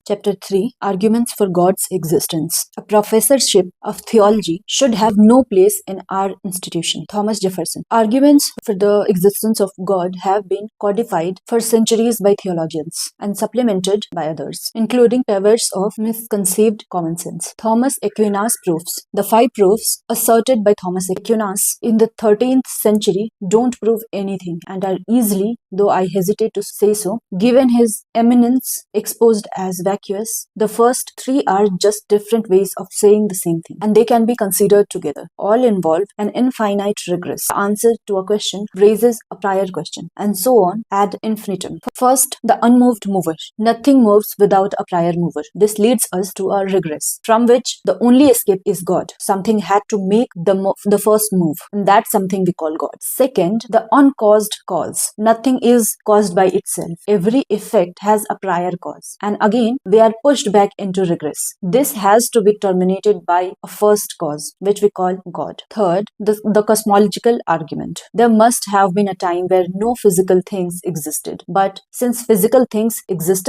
Chapter 3, Arguments for God's Existence. A professorship of theology should have no place in our institution. Thomas Jefferson. Arguments for the existence of God have been codified for centuries by theologians and supplemented by others, including pavers of misconceived common sense. Thomas Aquinas proofs. The 5 proofs asserted by Thomas Aquinas in the 13th century don't prove anything and are easily, though I hesitate to say so, given his eminence, exposed as vacuous. The first 3 are just different ways of saying the same thing, and they can be considered together. All involve an infinite regress. The answer to a question raises a prior question, and so on ad infinitum. First, the unmoved mover. Nothing moves without a prior mover. This leads us to a regress, from which the only escape is God. Something had to make the first move, and that's something we call God. Second, the uncaused cause. Nothing is caused by itself. Every effect has a prior cause, and again we are pushed back into regress. This has to be terminated by a first cause, which we call God. Third, the cosmological argument. There must have been a time where no physical things existed, but since physical things exist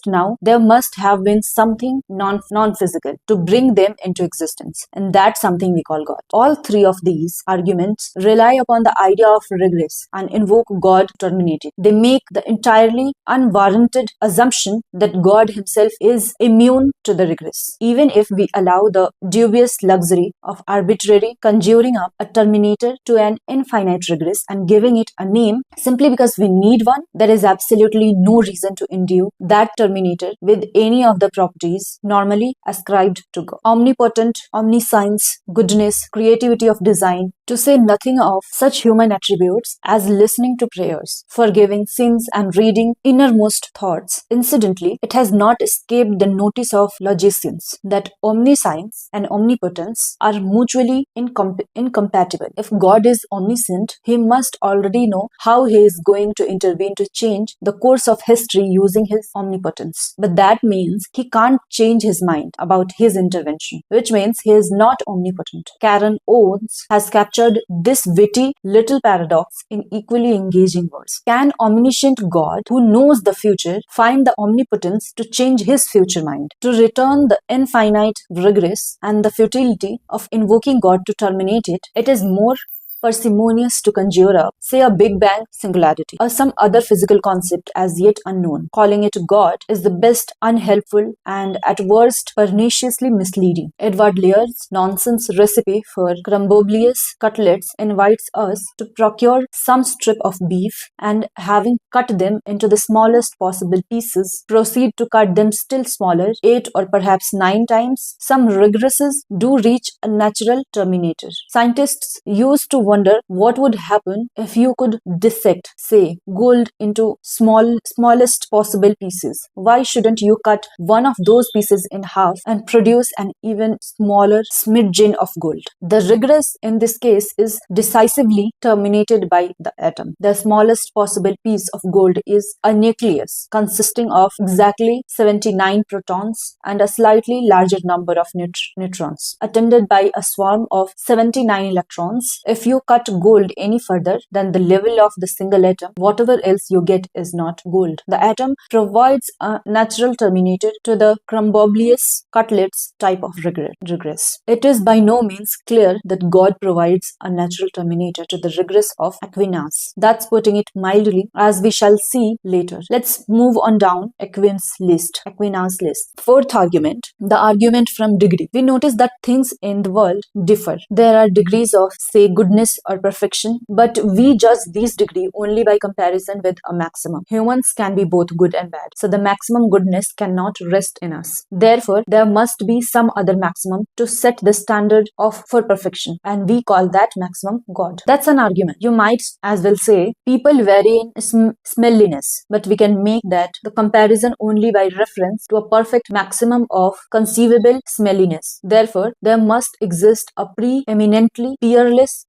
now, there must have been something non-physical to bring them into existence, and that's something we call God. All 3 of these arguments rely upon the idea of regress and invoke God to terminate it. They make the entirely unwarranted assumption that God himself is immune to the regress, even if we allow the dubious luxury of arbitrary conjuring up a terminator to an infinite regress and giving it a name simply because we need one. There is absolutely no reason to endue that terminator with any of the properties normally ascribed to God. Omnipotent, omniscience, goodness, creativity of design, to say nothing of such human attributes as listening to prayers, forgiving sins, and reading innermost thoughts. Incidentally, it has not escaped the notice of logicians that omniscience and omnipotence are mutually incompatible. If God is omniscient, he must already know how he is going to intervene to change the course of history using his omnipotence. But that means he can't change his mind about his intervention, which means he is not omnipotent. Karen Owens has captured this witty little paradox in equally engaging words. Can omniscient God, who knows the future, find the omnipotence to change his future mind, to return the infinite regress and the futility of invoking God to terminate it? It is more parsimonious to conjure up, say, a Big Bang singularity or some other physical concept as yet unknown. Calling it God is the best unhelpful and at worst perniciously misleading. Edward Lear's nonsense recipe for crumboblious cutlets invites us to procure some strip of beef and, having cut them into the smallest possible pieces, proceed to cut them still smaller 8 or perhaps 9 times. Some regresses do reach a natural terminator. Scientists used to wonder what would happen if you could dissect, say, gold into smallest possible pieces. Why shouldn't you cut one of those pieces in half and produce an even smaller smidgen of gold? The regress in this case is decisively terminated by the atom. The smallest possible piece of gold is a nucleus consisting of exactly 79 protons and a slightly larger number of neutrons, attended by a swarm of 79 electrons. If you cut gold any further than the level of the single atom, whatever else you get is not gold. The atom provides a natural terminator to the crumboblious cutlets type of regress. It is by no means clear that God provides a natural terminator to the regress of Aquinas. That's putting it mildly, as we shall see later. Let's move on down Aquinas' list. 4th argument, the argument from degree. We notice that things in the world differ. There are degrees of, say, goodness or perfection, but we judge these degrees only by comparison with a maximum. Humans can be both good and bad, so the maximum goodness cannot rest in us. Therefore, there must be some other maximum to set the standard for perfection, and we call that maximum God. That's an argument. You might as well say people vary in smelliness, but we can make that the comparison only by reference to a perfect maximum of conceivable smelliness. Therefore, there must exist a preeminently peerless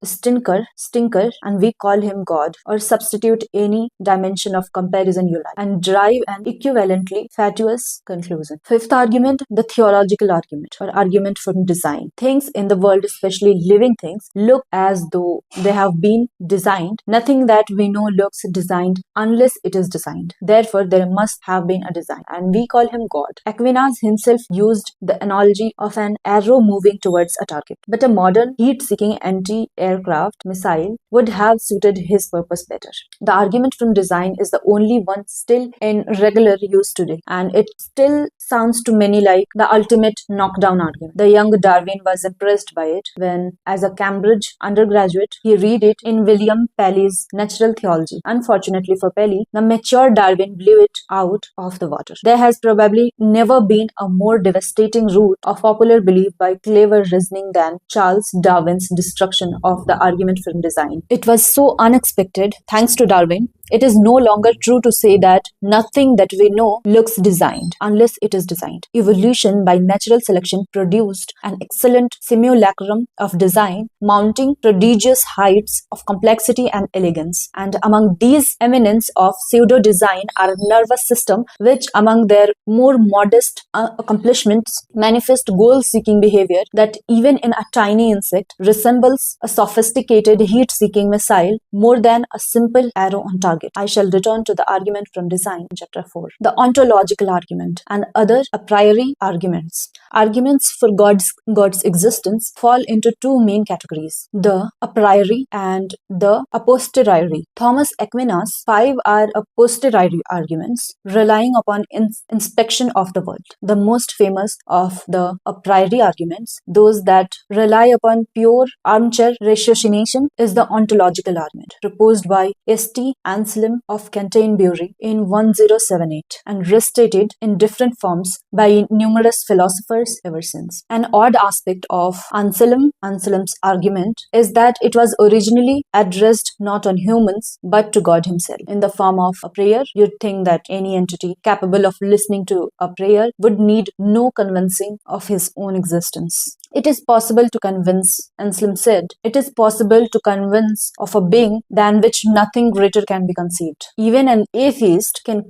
stinker, and we call him God, or substitute any dimension of comparison you like, and drive an equivalently fatuous conclusion. Fifth argument, the theological argument, or argument from design. Things in the world, especially living things, look as though they have been designed. Nothing that we know looks designed unless it is designed. Therefore, there must have been a design, and we call him God. Aquinas himself used the analogy of an arrow moving towards a target, but a modern heat-seeking anti-aircraft missile would have suited his purpose better. The argument from design is the only one still in regular use today, and it still sounds to many like the ultimate knockdown argument. The young Darwin was impressed by it when, as a Cambridge undergraduate, he read it in William Paley's Natural Theology. Unfortunately for Paley, the mature Darwin blew it out of the water. There has probably never been a more devastating root of popular belief by clever reasoning than Charles Darwin's destruction of the argument from design. It was so unexpected, thanks to Darwin. It is no longer true to say that nothing that we know looks designed unless it is designed. Evolution by natural selection produced an excellent simulacrum of design, mounting prodigious heights of complexity and elegance. And among these eminence of pseudo-design are nervous system, which among their more modest accomplishments manifest goal-seeking behavior that even in a tiny insect resembles a sophisticated heat-seeking missile more than a simple arrow on target. I shall return to the argument from design in chapter 4. The ontological argument and other a priori arguments. Arguments for God's existence fall into two main categories, the a priori and the a posteriori. Thomas Aquinas' 5 are a posteriori arguments relying upon inspection of the world. The most famous of the a priori arguments, those that rely upon pure armchair ratiocination, is the ontological argument, proposed by St. Anselm of Canterbury in 1078 and restated in different forms by numerous philosophers ever since. An odd aspect of Anselm's argument is that it was originally addressed not on humans but to God himself in the form of a prayer. You'd think that any entity capable of listening to a prayer would need no convincing of his own existence. It is possible to convince, Anselm said, it is possible to convince of a being than which nothing greater can be conceived. Even an atheist can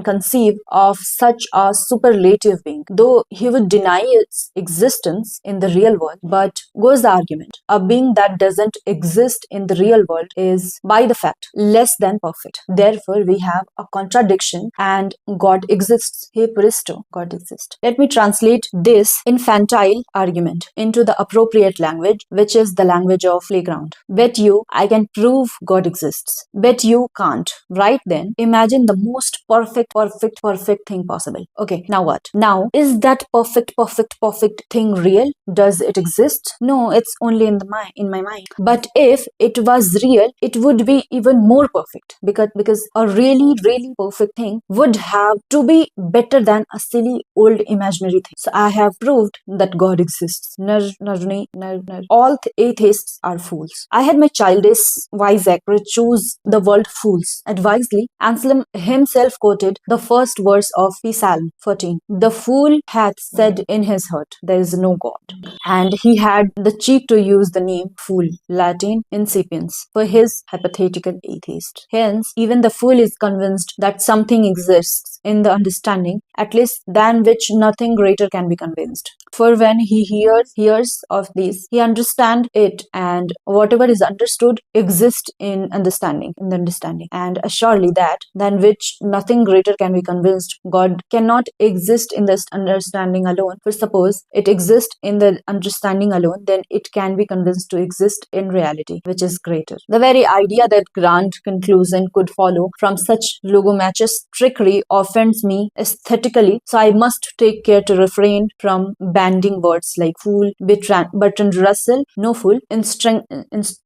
conceive of such a superlative being, though he would deny its existence in the real world. But goes the argument, a being that doesn't exist in the real world is, by the fact, less than perfect. Therefore, we have a contradiction, and God exists. Hey Peristo, God exists. Let me translate this infantile argument into the appropriate language, which is the language of playground. Bet you I can prove God exists. Bet you can't. Right then, imagine the most perfect thing possible. Okay, now what? Now, is that perfect thing real? Does it exist? No, it's only in my mind. But if it was real, it would be even more perfect, because a really perfect thing would have to be better than a silly old imaginary thing. So I have proved that God exists. All atheists are fools. I had my childish wiseacre choose the word fools advisedly. Anselm himself quoted the first verse of Psalm 14. The fool hath said in his heart, there is no God. And he had the cheek to use the name fool, Latin insipiens, for his hypothetical atheist. Hence, even the fool is convinced that something exists in the understanding, at least than which nothing greater can be convinced. For when he hears of this, he understands it, and whatever is understood exists in the understanding. And assuredly that than which nothing greater can be convinced, God cannot exist in this understanding alone. For suppose it exists in the understanding alone, then it can be convinced to exist in reality, which is greater. The very idea that grand conclusion could follow from such logomachous trickery offends me aesthetically, so I must take care to refrain from bandying words like fool. Bertrand Russell, no fool,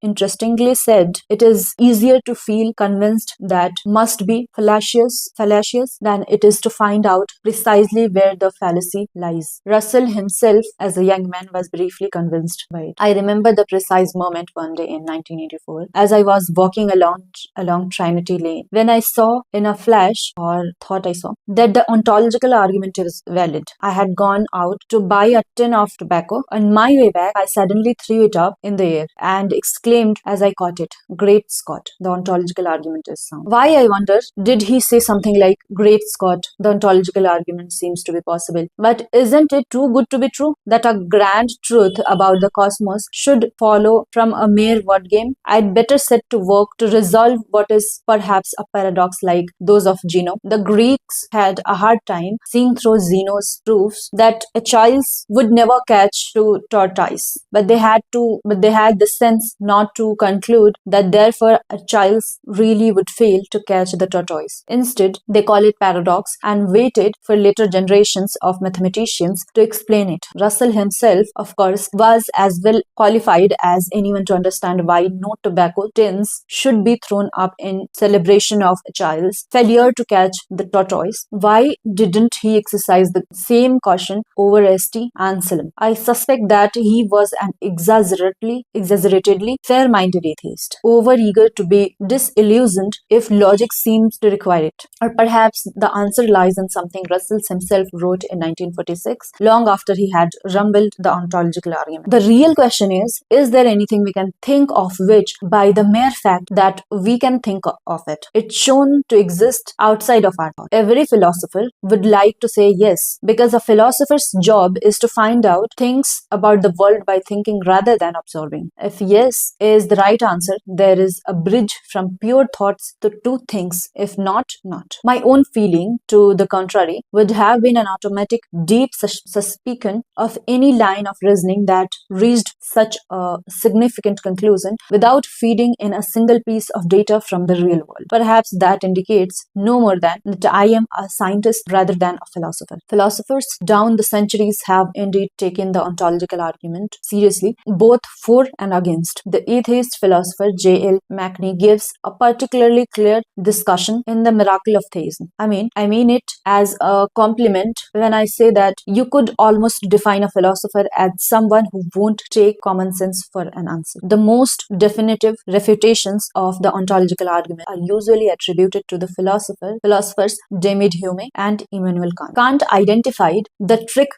interestingly said, it is easier to feel convinced that must be fallacious than it is to find out precisely where the fallacy lies. Russell himself, as a young man, was briefly convinced by it. I remember the precise moment one day in 1984, as I was walking along Trinity Lane, when I saw in a flash, or thought I saw, that the ontological argument is valid. I had gone out to buy a tin of tobacco. On my way back, I suddenly threw it up in the air and exclaimed as I caught it, "Great Scott, the ontological argument is sound." Why, I wonder, did he say something like, "Great Scott, the ontological argument seems to be possible"? But isn't it too good to be true that a grand truth about the cosmos should follow from a mere word game? I'd better set to work to resolve what is perhaps a paradox like those of Zeno. The Greeks had a hard time seeing through Zeno's proofs that Achilles would never catch to tortoise, but they had the sense not to conclude that therefore Achilles really would fail to catch the tortoise. Instead, they call it paradox and waited for later generations of mathematicians to explain it. Russell himself, of course, was as well qualified as anyone to understand why no tobacco tins should be thrown up in celebration of Achilles' failure to catch the tortoise. Why didn't he exercise the same caution over St. Anselm? I suspect that he was an exaggeratedly fair-minded atheist, over-eager to be disillusioned if logic seems to require it. Or perhaps the answer lies in something Russell himself wrote in 1946, long after he had rumbled the ontological argument. The real question is there anything we can think of which, by the mere fact that we can think of it, it's shown to exist outside of our thought? Every philosopher would like to say yes, because a philosopher's job is to find out things about the world by thinking rather than observing. If yes is the right answer, there is a bridge from pure thoughts to two things. If not, not. My own feeling, to the contrary, would have been an automatic deep suspicion of any line of reasoning that reached such a significant conclusion without feeding in a single piece of data from the real world. Perhaps that indicates no more than that I am a scientist rather than a philosopher. Philosophers down the centuries have indeed taken the ontological argument seriously, both for and against. The atheist philosopher J.L. Macney gives a particularly clear discussion in The Miracle of Theism. I mean it as a compliment when I say that you could almost define a philosopher as someone who won't take common sense for an answer. The most definitive refutations of the ontological argument are usually attributed to the philosophers David Hume and Immanuel Kant. Kant identified the trick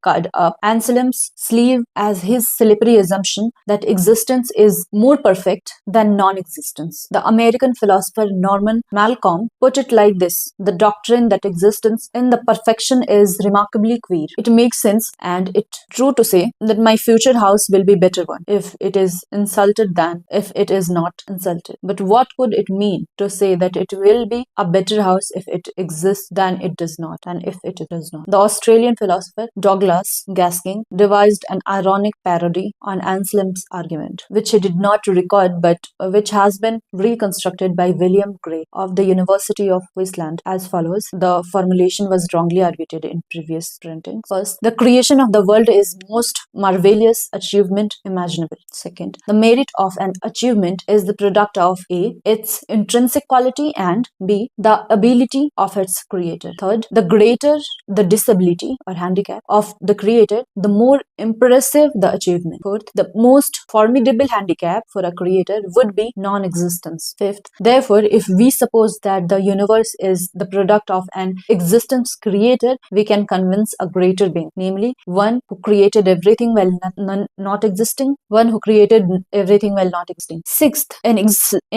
card up Anselm's sleeve as his slippery assumption that existence is more perfect than non-existence. The American philosopher Norman Malcolm put it like this: the doctrine that existence in the perfection is remarkably queer. It makes sense, and it's true to say that my future house will be better one if it is insulted than if it is not insulted. But what could it mean to say that it will be a better house if it exists than it does not, and if it does not? The Australian philosopher Douglas Gasking devised an ironic parody on Anselm's argument, which he did not record but which has been reconstructed by William Gray of the University of Queensland as follows. The formulation was wrongly argued in previous printings. First, the creation of the world is most marvelous achievement imaginable. Second, the merit of an achievement is the product of A, its intrinsic quality, and B, the ability of its creator. Third, the greater the disability or handicap of the creator, the more impressive the achievement. Fourth, the most formidable handicap for a creator would be non-existence. Fifth, therefore, if we suppose that the universe is the product of an existence creator, we can convince a greater being, namely one who created everything while not existing, one who created everything while not existing. Sixth, an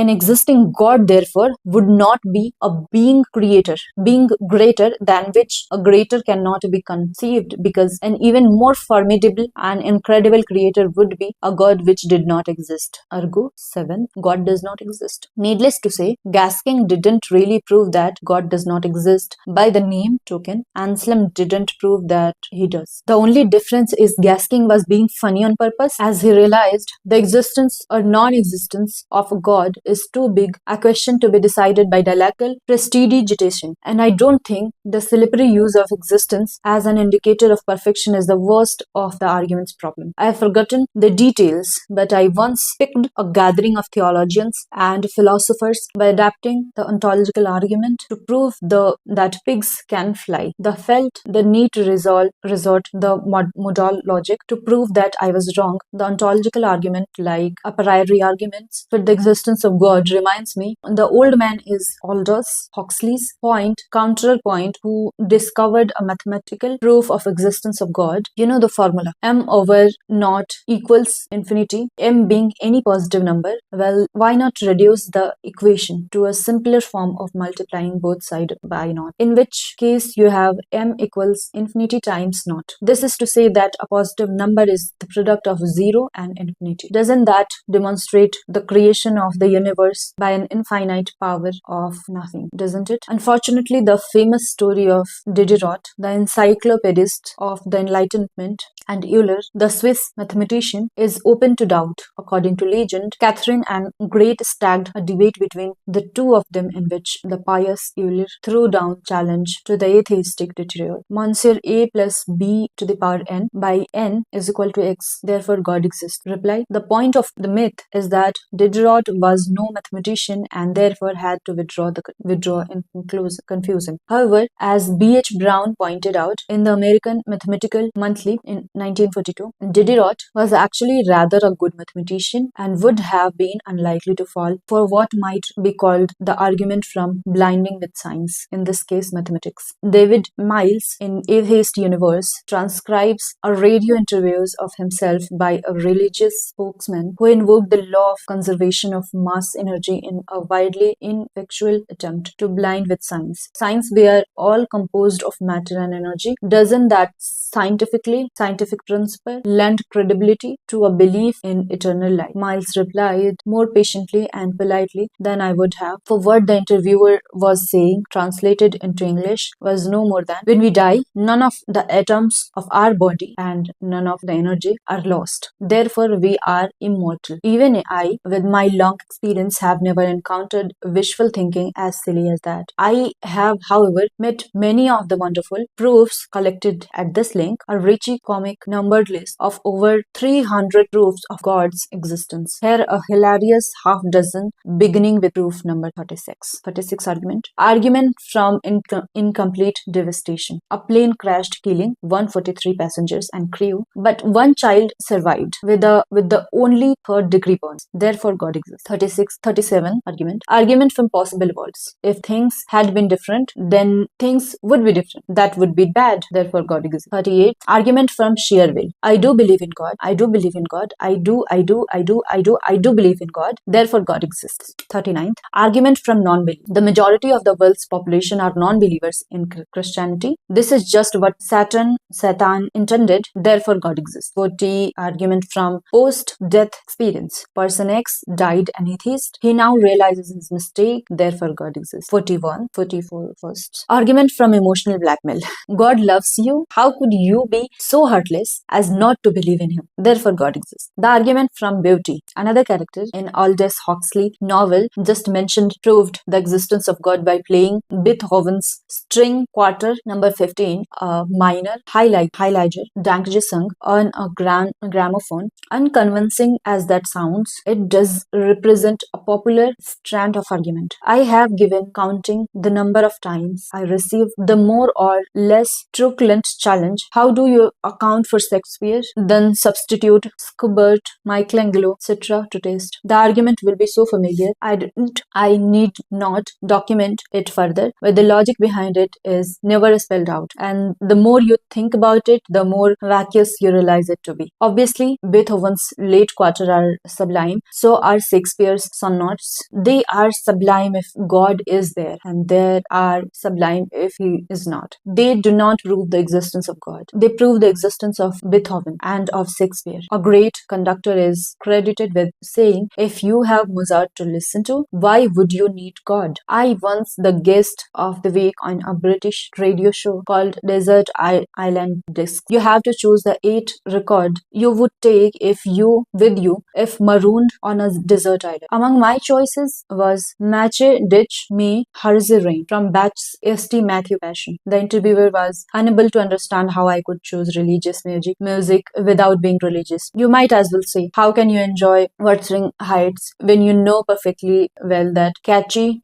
existing God, therefore, would not be a being creator, being greater than which a greater cannot be conceived, because an even more formidable and incredible creator would be a God which did not exist. Ergo, 7. God does not exist. Needless to say, Gasking didn't really prove that God does not exist by the name token. Anselm didn't prove that he does. The only difference is Gasking was being funny on purpose, as he realized the existence or non-existence of a God is too big a question to be decided by dialectical prestidigitation. And I don't think the slippery use of existence as an indicator of perfection is the worst of the argument's problem. I have forgotten the details, but I once picked a gathering of theologians and philosophers by adapting the ontological argument to prove that pigs can fly. They felt the need to resort the modal logic to prove that I was wrong. The ontological argument, like a priori arguments for the existence of God, reminds me the old man is Aldous Huxley's point counter focal point who discovered a mathematical proof of existence of God. You know the formula, m over naught equals infinity, m being any positive number. Well, why not reduce the equation to a simpler form of multiplying both sides by naught, in which case you have m equals infinity times naught. This is to say that a positive number is the product of 0 and infinity. Doesn't that demonstrate the creation of the universe by an infinite power of nothing, doesn't it? Unfortunately, the famous story of Diderot, the encyclopedist of the Enlightenment, and Euler, the Swiss mathematician, is open to doubt. According to legend, Catherine and Great staged a debate between the two of them in which the pious Euler threw down challenge to the atheistic Diderot. Monsieur A plus B to the power n by n is equal to x, therefore God exists. Reply: the point of the myth is that Diderot was no mathematician and therefore had to withdraw in confusion. However, as B.H. Brown pointed out in the American Mathematical Monthly in 1942, Diderot was actually rather a good mathematician and would have been unlikely to fall for what might be called the argument from blinding with science, in this case mathematics. David Miles in Atheist Universe transcribes a radio interviews of himself by a religious spokesman who invoked the law of conservation of mass energy in a widely ineffectual attempt to blind with science. Science, we are all composed of matter and energy. Doesn't that scientific principle lend credibility to a belief in eternal life? Miles replied more patiently and politely than I would have, for what the interviewer was saying, translated into English, was no more than, when we die, none of the atoms of our body and none of the energy are lost. Therefore, we are immortal. Even I, with my long experience, have never encountered wishful thinking as silly as that. I have, however, met many of the wonderful proofs collected at this link, a richy comic numbered list of over 300 proofs of God's existence. Here a hilarious half dozen, beginning with proof number 36. 36 argument. Argument from incomplete devastation. A plane crashed, killing 143 passengers and crew, but one child survived with the only third degree burns. Therefore God exists. 37 argument. Argument from possible worlds. If things had been different, then things would be different. That would be bad. Therefore God exists. 38 argument from sheer will. I do believe in God. I do believe in God. I do believe in God. Therefore God exists. 39th argument from non-belief. The majority of the world's population are non-believers in Christianity. This is just what Satan intended. Therefore God exists. 40 argument from post-death experience. Person X died an atheist. He now realizes his mistake. Therefore God exists. 44 first. Argument from emotional blackmail. God loves you. How could you be so heartless as not to believe in him? Therefore God exists. The argument from beauty. Another character in Aldous Huxley novel just mentioned proved the existence of God by playing Beethoven's String Quarter number 15, a minor highlighter Dankgesang on a gramophone. Unconvincing as that sounds, it does represent a popular strand of argument. I have given counting the number of times I received the more or less truculent challenge. How do you account for Shakespeare? Then substitute Schubert, Michelangelo, etc. to test. The argument will be so familiar, I need not document it further, but the logic behind it is never spelled out, and the more you think about it, the more vacuous you realize it to be. Obviously, Beethoven's late quarter are sublime, so are Shakespeare's sonnets. They are sublime if God is there, and they are sublime if he is not. They do not prove the existence of God. They prove the existence of Beethoven and of Shakespeare. A great conductor is credited with saying, if you have Mozart to listen to, why would you need God? I once the guest of the week on a British radio show called Desert Island Disc. You have to choose the 8 record you would take if marooned on a desert island. Among my choices was Mache Ditch Me Harze Rain from Bach's St. Matthew Passion. The interviewer was unable to understand how I could choose religious religious music without being religious. You might as well say, how can you enjoy Wuthering Heights when you know perfectly well that Kathy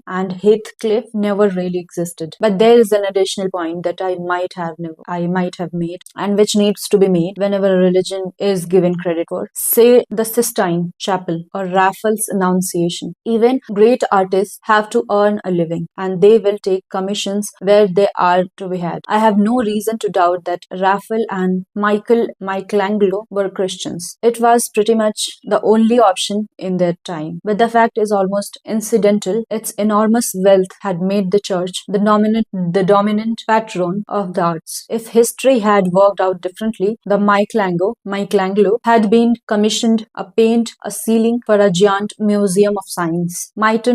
and Heathcliff never really existed? But there is an additional point that I might have made, and which needs to be made whenever a religion is given credit for. Say the Sistine Chapel or Raphael's Annunciation. Even great artists have to earn a living, and they will take commissions where they are to be had. I have no reason to doubt that Raphael and Michelangelo were Christians. It was pretty much the only option in their time. But the fact is almost incidental. Its enormous wealth had made the church the dominant patron of the arts. If history had worked out differently, the Michelangelo had been commissioned a paint a ceiling for a giant museum of science. Might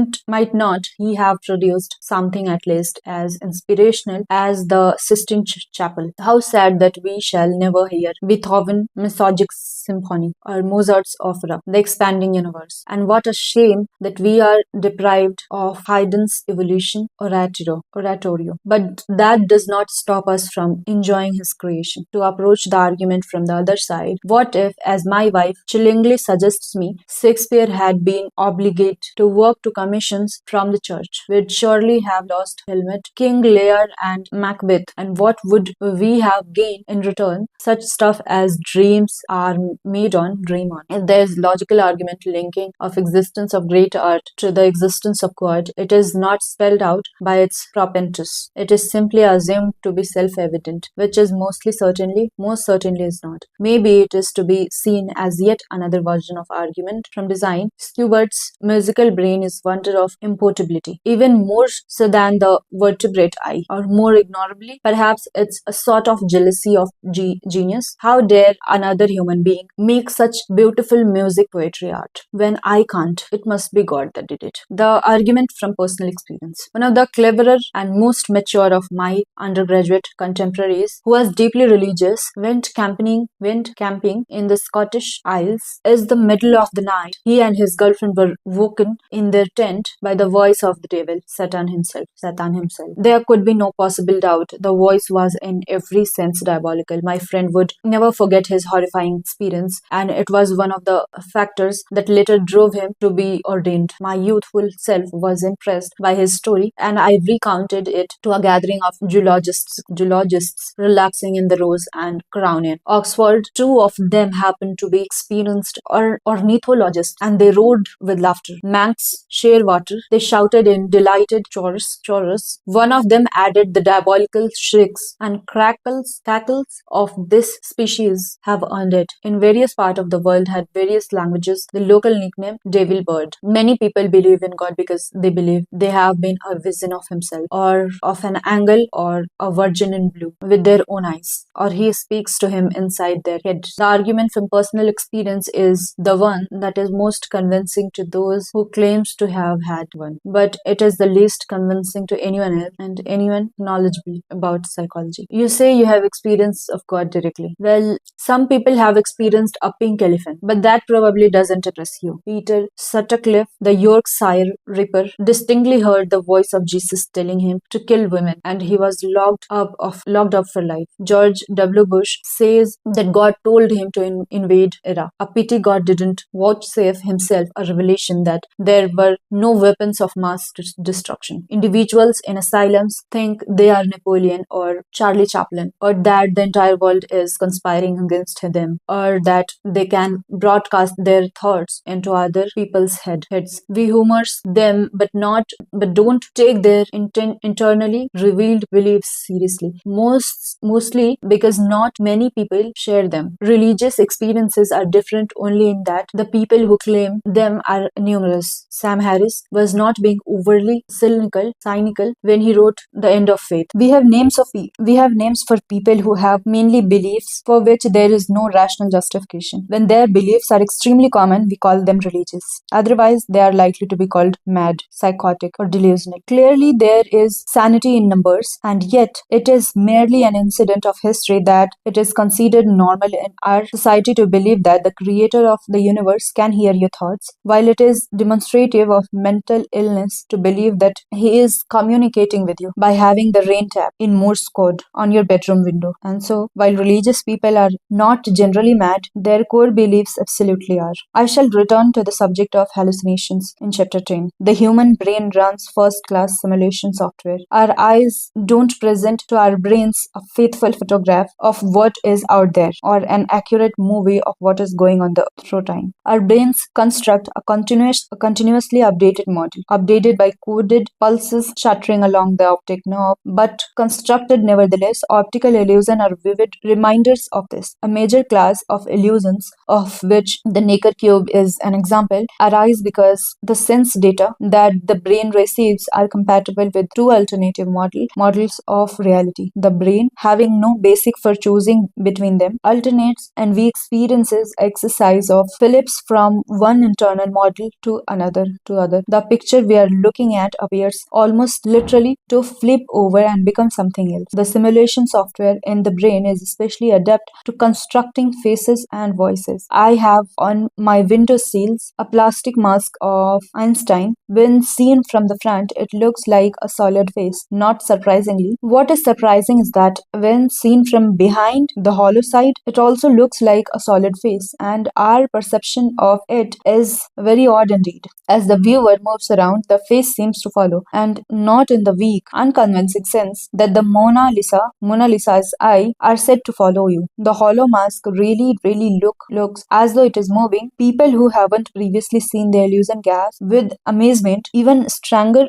not he have produced something at least as inspirational as the Sistine Chapel? How sad that we shall never hear Beethoven's Music Symphony or Mozart's opera, The Expanding Universe. And what a shame that we are deprived of Haydn's Evolution Oratorio. But that does not stop us from enjoying his creation. To approach the argument from the other side, what if, as my wife chillingly suggests me, Shakespeare had been obligate to work to commissions from the church? We'd surely have lost Hamlet, King Lear, and Macbeth. And what would we have gained in return? Such stuff as dreams are made on, dream on. If there's logical argument linking of existence of great art to the existence of God, it is not spelled out by its propentus. It is simply assumed to be self-evident, which is most certainly is not. Maybe it is to be seen as yet another version of argument from design. Schubert's musical brain is wonder of importability, even more so than the vertebrate eye, or more ignorably, perhaps it's a sort of jealousy of genius. How dare another human being make such beautiful music, poetry, art, when I can't? It must be God that did it. The argument from personal experience. One of the cleverer and most mature of my undergraduate contemporaries, who was deeply religious, went camping in the Scottish Isles. In the middle of the night, he and his girlfriend were woken in their tent by the voice of the devil, Satan himself. There could be no possible doubt. The voice was in every sense diabolical. My friend would never forget his horrifying experience, and it was one of the factors that later drove him to be ordained. My youthful self was impressed by his story, and I recounted it to a gathering of geologists relaxing in the Rose and Crown in Oxford. Two of them happened to be experienced ornithologists, and they roared with laughter. Manx Shearwater, they shouted in delighted chorus. One of them added, the diabolical shrieks and cackles of this species have earned it, in various parts of the world, had various languages, the local nickname Devil Bird. Many people believe in God because they believe they have been a vision of himself, or of an angel, or a virgin in blue with their own eyes, or he speaks to him inside their head. The argument from personal experience is the one that is most convincing to those who claims to have had one, but it is the least convincing to anyone else and anyone knowledgeable about psychology. You say you have experience of God directly. Well, some people have experienced a pink elephant, but that probably doesn't impress you. Peter Sutcliffe, the Yorkshire Ripper, distinctly heard the voice of Jesus telling him to kill women, and he was locked up for life. George W. Bush says that God told him to invade Iraq. A pity God didn't vouchsafe himself a revelation that there were no weapons of mass destruction. Individuals in asylums think they are Napoleon or Charlie Chaplin, or that the entire world is conspiring against them, or that they can broadcast their thoughts into other people's heads. We humor them, but don't take their internally revealed beliefs seriously. Mostly because not many people share them. Religious experiences are different only in that the people who claim them are numerous. Sam Harris was not being overly cynical when he wrote The End of Faith. We have names for people who have mainly beliefs for which there is no rational justification. When their beliefs are extremely common, we call them religious. Otherwise, they are likely to be called mad, psychotic, or delusional. Clearly, there is sanity in numbers, and yet it is merely an incident of history that it is considered normal in our society to believe that the creator of the universe can hear your thoughts, while it is demonstrative of mental illness to believe that he is communicating with you by having the rain tap in Morse code on your bedroom window. And so So, while religious people are not generally mad, their core beliefs absolutely are. I shall return to the subject of hallucinations in chapter 10. The human brain runs first-class simulation software. Our eyes don't present to our brains a faithful photograph of what is out there or an accurate movie of what is going on the showtime. Our brains construct a continuously updated model, updated by coded pulses shuttering along the optic nerve, but constructed nevertheless. Optical illusion are vivid reminders of this. A major class of illusions, of which the naked cube is an example, arise because the sense data that the brain receives are compatible with two alternative models of reality. The brain, having no basic for choosing between them, alternates, and we experiences exercise of Phillips from one internal model to another to other. The picture we are looking at appears almost literally to flip over and become something else. The simulation software in the brain is especially adept to constructing faces and voices. I have on my window sills a plastic mask of Einstein. When seen from the front, it looks like a solid face. Not surprisingly, what is surprising is that when seen from behind the hollow side, it also looks like a solid face, and our perception of it is very odd indeed. As the viewer moves around, the face seems to follow, and not in the weak, unconvincing sense that the Mona Lisa's eye are said to follow you. The hollow mask really looks as though it is moving. People who haven't previously seen the illusion gasp with amazement. Even stranger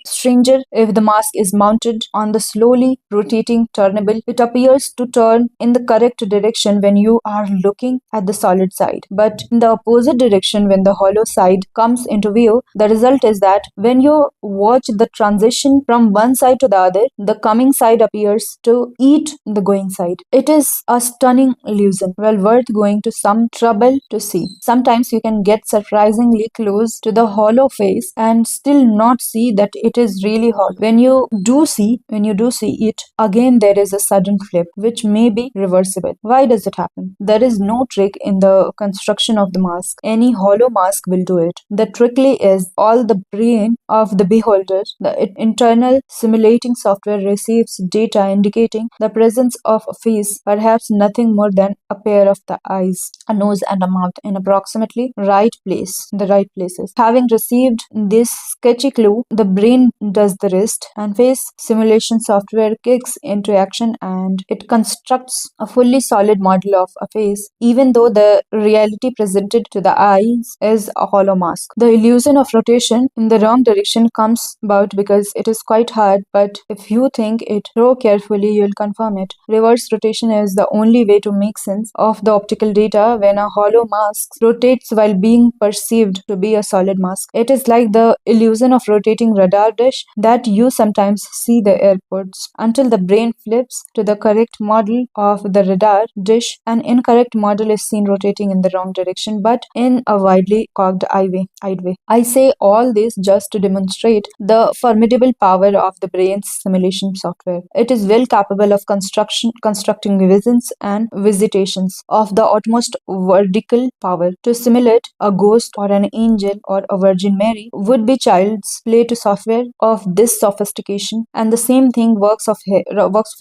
if the mask is mounted on the slowly rotating turnable, it appears to turn in the correct direction when you are looking at the solid side, but in the opposite direction when the hollow side comes into view. The result is that when you watch the transition from one side to the other, the coming side appears to eat the going side. It is a stunning illusion, well worth going to some trouble to see. Sometimes you can get surprisingly close to the hollow face and still not see that it is really hollow. When you do see it, again there is a sudden flip, which may be reversible. Why does it happen? There is no trick in the construction of the mask. Any hollow mask will do it. The trickly is all the brain of the beholder. The internal simulating software receives data indicating the presence of a face, perhaps nothing more than a pair of the eyes, a nose and a mouth in approximately the right places. Having received this sketchy clue, the brain does the rest, and face simulation software kicks into action and it constructs a fully solid model of a face, even though the reality presented to the eyes is a hollow mask. The illusion of rotation in the wrong direction comes about because it is quite hard, but if you think it through carefully, you'll confirm it. Reverse rotation is the only way to make sense of the optical data when a hollow mask rotates while being perceived to be a solid mask. It is like the illusion of rotating radar dish that you sometimes see the airports. Until the brain flips to the correct model of the radar dish, an incorrect model is seen rotating in the wrong direction, but in a widely cocked eye way. I say all this just to demonstrate the formidable power of the brain's simulation software. It is well capable of constructing visions and visitations of the utmost vertical power. To simulate a ghost or an angel or a Virgin Mary would be child's play to software of this sophistication, and the same thing works for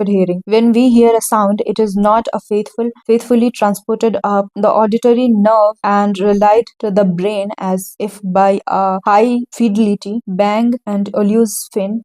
hearing. When we hear a sound, it is not a faithfully transported up the auditory nerve and relied to the brain as if by a high fidelity Bang and Olufsen.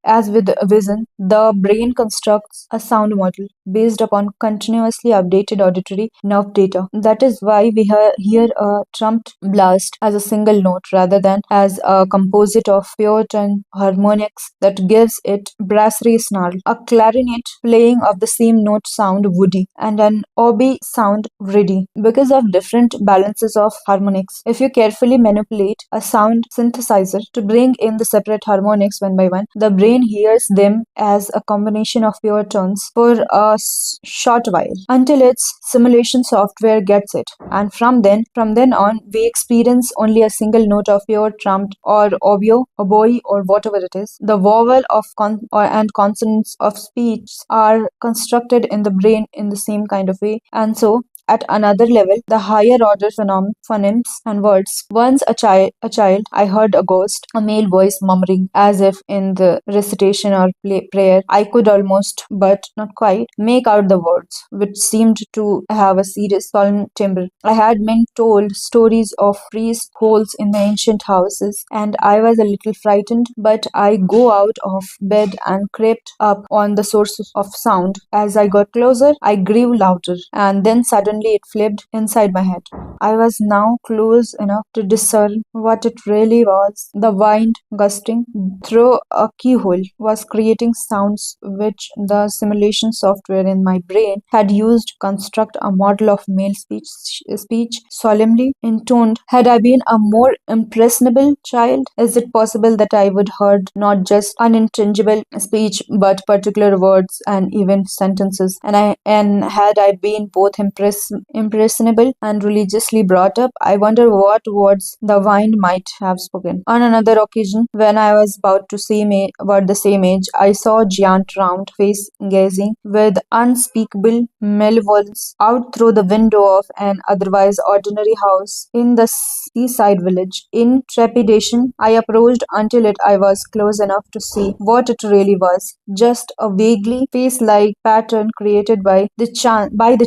As with vision, the brain constructs a sound model based upon continuously updated auditory nerve data. That is why we hear a trumpet blast as a single note rather than as a composite of pure tone harmonics that gives it brasserie snarl. A clarinet playing of the same note sound woody, and an oboe sound reedy because of different balances of harmonics. If you carefully manipulate a sound synthesizer to bring in the separate harmonics one by one, the brain hears them as a combination of pure tones for a short while until its simulation software gets it, and from then on we experience only a single note of pure trumpet or oboe or whatever it is. The vowel of and consonants of speech are constructed in the brain in the same kind of way, and so at another level, the higher order phonemes and words. Once a child, I heard a ghost, a male voice murmuring as if in the recitation or prayer. I could almost, but not quite, make out the words, which seemed to have a serious solemn timbre. I had been told stories of priest holes in the ancient houses, and I was a little frightened, but I go out of bed and crept up on the source of sound. As I got closer, I grew louder, and then suddenly it flipped inside my head. I was now close enough to discern what it really was. The wind gusting through a keyhole was creating sounds which the simulation software in my brain had used to construct a model of male speech solemnly intoned. Had I been a more impressionable child, is it possible that I would heard not just unintelligible speech but particular words and even sentences? And had I been both impressionable and religiously brought up, I wonder what words the wind might have spoken. On another occasion, when I was about the same age, I saw a giant round face gazing with unspeakable malevolence out through the window of an otherwise ordinary house in the seaside village. In trepidation, I approached until I was close enough to see what it really was. Just a vaguely face-like pattern created by the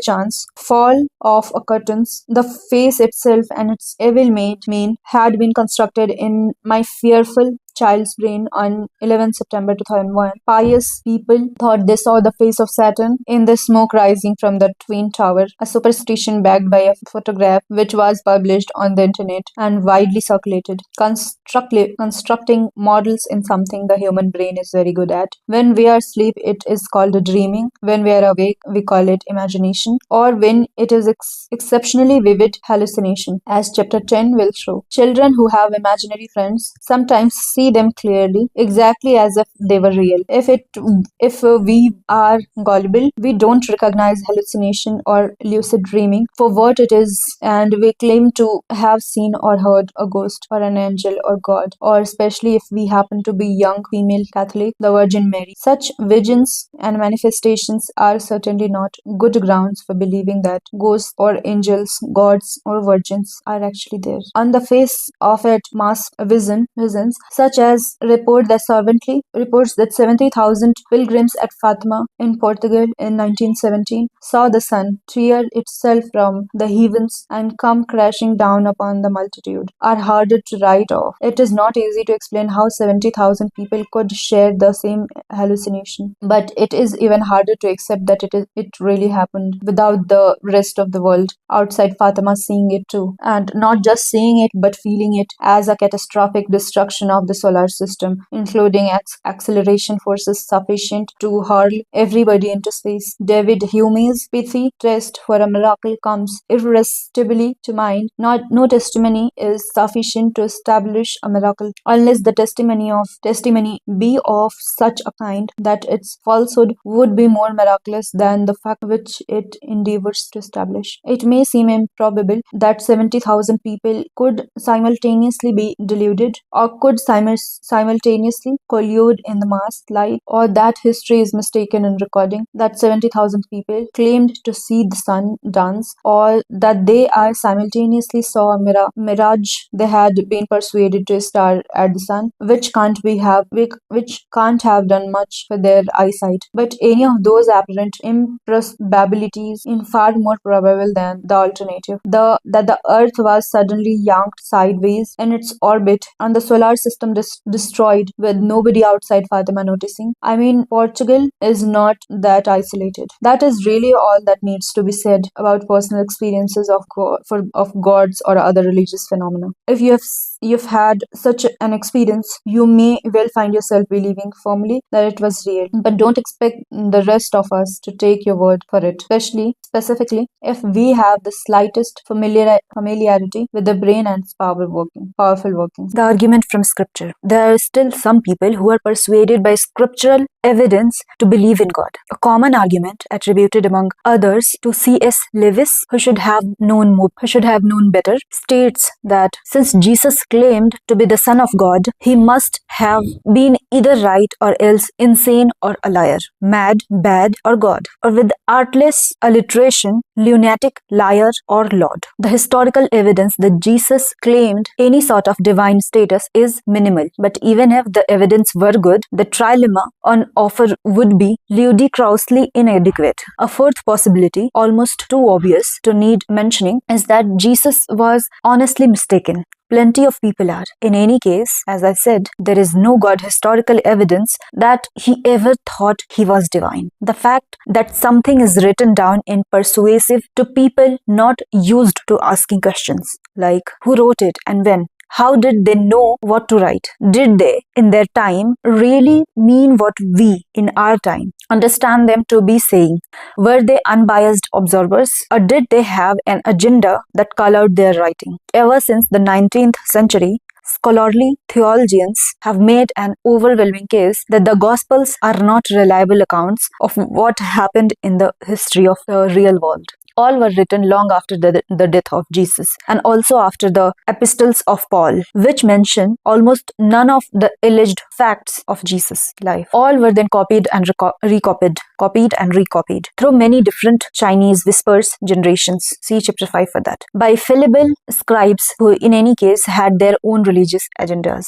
chance fall of a curtains. The face itself and its evil mien had been constructed in my fearful child's brain on 11 September 2001. Pious people thought they saw the face of Saturn in the smoke rising from the Twin Tower, a superstition backed by a photograph which was published on the internet and widely circulated. Constructing models in something the human brain is very good at. When we are asleep, it is called dreaming. When we are awake, we call it imagination. Or when it is exceptionally vivid, hallucination, as chapter 10 will show. Children who have imaginary friends sometimes see them clearly, exactly as if they were real. If we are gullible, we don't recognize hallucination or lucid dreaming for what it is, and we claim to have seen or heard a ghost or an angel or God, or especially if we happen to be young female Catholic, the Virgin Mary. Such visions and manifestations are certainly not good grounds for believing that ghosts or angels, gods or virgins are actually there. On the face of it, mass visions such as reports that 70,000 pilgrims at Fatima in Portugal in 1917 saw the sun tear itself from the heavens and come crashing down upon the multitude are harder to write off. It is not easy to explain how 70,000 people could share the same hallucination, but it is even harder to accept that it really happened without the rest of the world outside Fatima seeing it too, and not just seeing it but feeling it as a catastrophic destruction of the solar system, including acceleration forces sufficient to hurl everybody into space. David Hume's pithy test for a miracle comes irresistibly to mind. No testimony is sufficient to establish a miracle unless the testimony be of such a kind that its falsehood would be more miraculous than the fact which it endeavors to establish. It may seem improbable that 70,000 people could simultaneously be deluded or could simultaneously collude in the mass light, or that history is mistaken in recording that 70,000 people claimed to see the sun dance, or that they are simultaneously saw a mirage they had been persuaded to stare at the sun, which can't have done much for their eyesight. But any of those apparent improbabilities is far more probable than the alternative, that the Earth was suddenly yanked sideways in its orbit and the solar system destroyed with nobody outside Fatima noticing. I mean, Portugal is not that isolated. That is really all that needs to be said about personal experiences of gods or other religious phenomena. If you've had such an experience, you may well find yourself believing firmly that it was real. But don't expect the rest of us to take your word for it, specifically if we have the slightest familiarity with the brain and its powerful workings. The argument from scripture. There are still some people who are persuaded by scriptural evidence to believe in God. A common argument attributed among others to C.S. Lewis, who should have known better, states that since Jesus claimed to be the Son of God, he must have been either right or else insane or a liar, mad, bad, or God, or with artless alliteration, lunatic, liar, or Lord. The historical evidence that Jesus claimed any sort of divine status is minimal, but even if the evidence were good, the trilemma on offer would be ludicrously inadequate. A fourth possibility, almost too obvious to need mentioning, is that Jesus was honestly mistaken. Plenty of people are. In any case, as I said, there is no God historical evidence that he ever thought he was divine. The fact that something is written down is persuasive to people not used to asking questions like who wrote it and when. How did they know what to write? Did they, in their time, really mean what we, in our time, understand them to be saying? Were they unbiased observers, or did they have an agenda that colored their writing? Ever since the 19th century, scholarly theologians have made an overwhelming case that the Gospels are not reliable accounts of what happened in the history of the real world. All were written long after the death of Jesus, and also after the epistles of Paul, which mention almost none of the alleged facts of Jesus' life. All were then copied and recopied through many different Chinese whispers generations. See chapter 5 for that. By fallible scribes who in any case had their own religious agendas.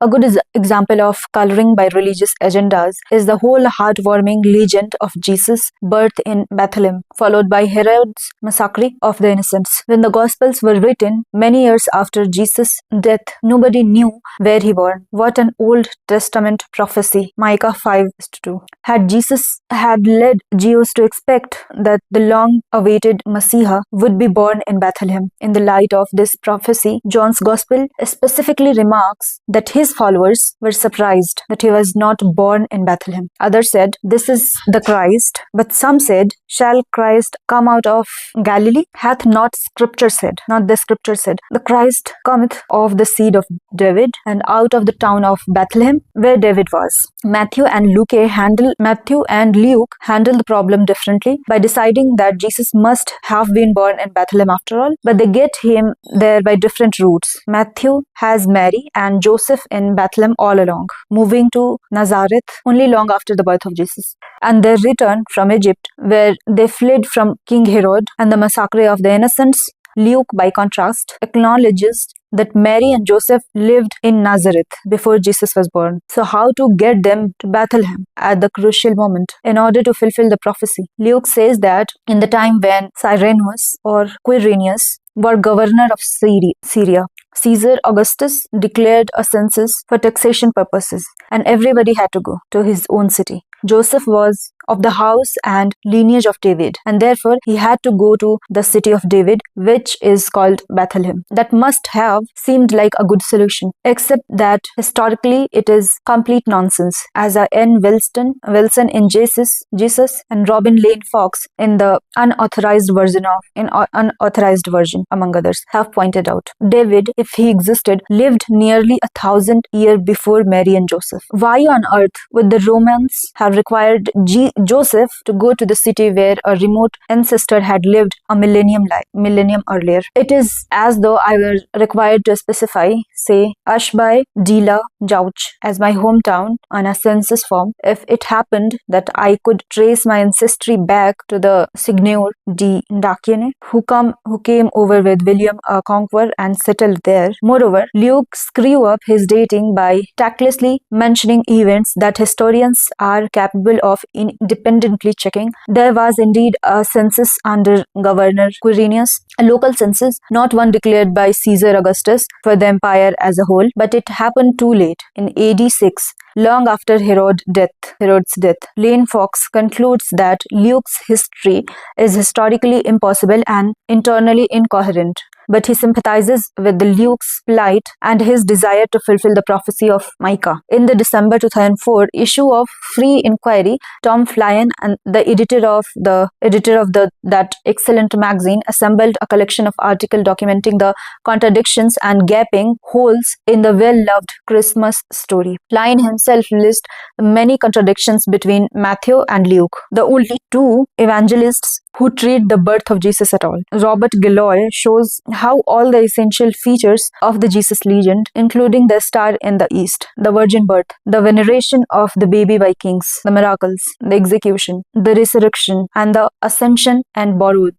A good example of coloring by religious agendas is the whole heartwarming legend of Jesus' birth in Bethlehem, followed by Herod's massacre of the innocents. When the Gospels were written many years after Jesus' death, nobody knew where he was born. What an Old Testament prophecy, Micah 5:2. Had Jesus had led Jews to expect that the long-awaited Messiah would be born in Bethlehem. In the light of this prophecy, John's Gospel specifically remarks that his followers were surprised that he was not born in Bethlehem. Others said, "This is the Christ," but some said, "Shall Christ come out of Galilee? Hath not the scripture said, the Christ cometh of the seed of David, and out of the town of Bethlehem, where David was." Matthew and Luke handle the problem differently by deciding that Jesus must have been born in Bethlehem after all, but they get him there by different routes. Matthew has Mary and Joseph in Bethlehem all along, moving to Nazareth only long after the birth of Jesus, and their return from Egypt, where they fled from King Herod and the massacre of the innocents. Luke, by contrast, acknowledges that Mary and Joseph lived in Nazareth before Jesus was born. So how to get them to Bethlehem at the crucial moment in order to fulfill the prophecy? Luke says that in the time when Cyrenius or Quirinius were governor of Syria, Caesar Augustus declared a census for taxation purposes, and everybody had to go to his own city. Joseph was of the house and lineage of David, and therefore he had to go to the city of David, which is called Bethlehem. That must have seemed like a good solution, except that historically it is complete nonsense, as are N. Wilson in Jesus, and Robin Lane Fox in the unauthorized version, among others, have pointed out. David, if he existed, lived nearly 1,000 years before Mary and Joseph. Why on earth would the Romans have required Joseph to go to the city where a remote ancestor had lived a millennium earlier? It is as though I were required to specify, say, Ashby de la Jauch as my hometown on a census form, if it happened that I could trace my ancestry back to the Seigneur de Dawkins, who came over with William a Conqueror and settled there. Moreover, Luke screw up his dating by tactlessly mentioning events that historians are capable of independently checking. There was indeed a census under Governor Quirinius, a local census, not one declared by Caesar Augustus for the empire as a whole, but it happened too late, in AD 6, long after Herod's death. Lane Fox concludes that Luke's history is historically impossible and internally incoherent. but he sympathizes with Luke's plight and his desire to fulfill the prophecy of Micah. In the December 2004 issue of Free Inquiry, Tom Flynn, and the editor of that excellent magazine, assembled a collection of articles documenting the contradictions and gaping holes in the well-loved Christmas story. Flynn himself lists many contradictions between Matthew and Luke, the only two evangelists who treat the birth of Jesus at all. Robert Gilloy shows how all the essential features of the Jesus legend, including the star in the east, the virgin birth, the veneration of the baby by kings, the miracles, the execution, the resurrection, and the ascension are borrowed.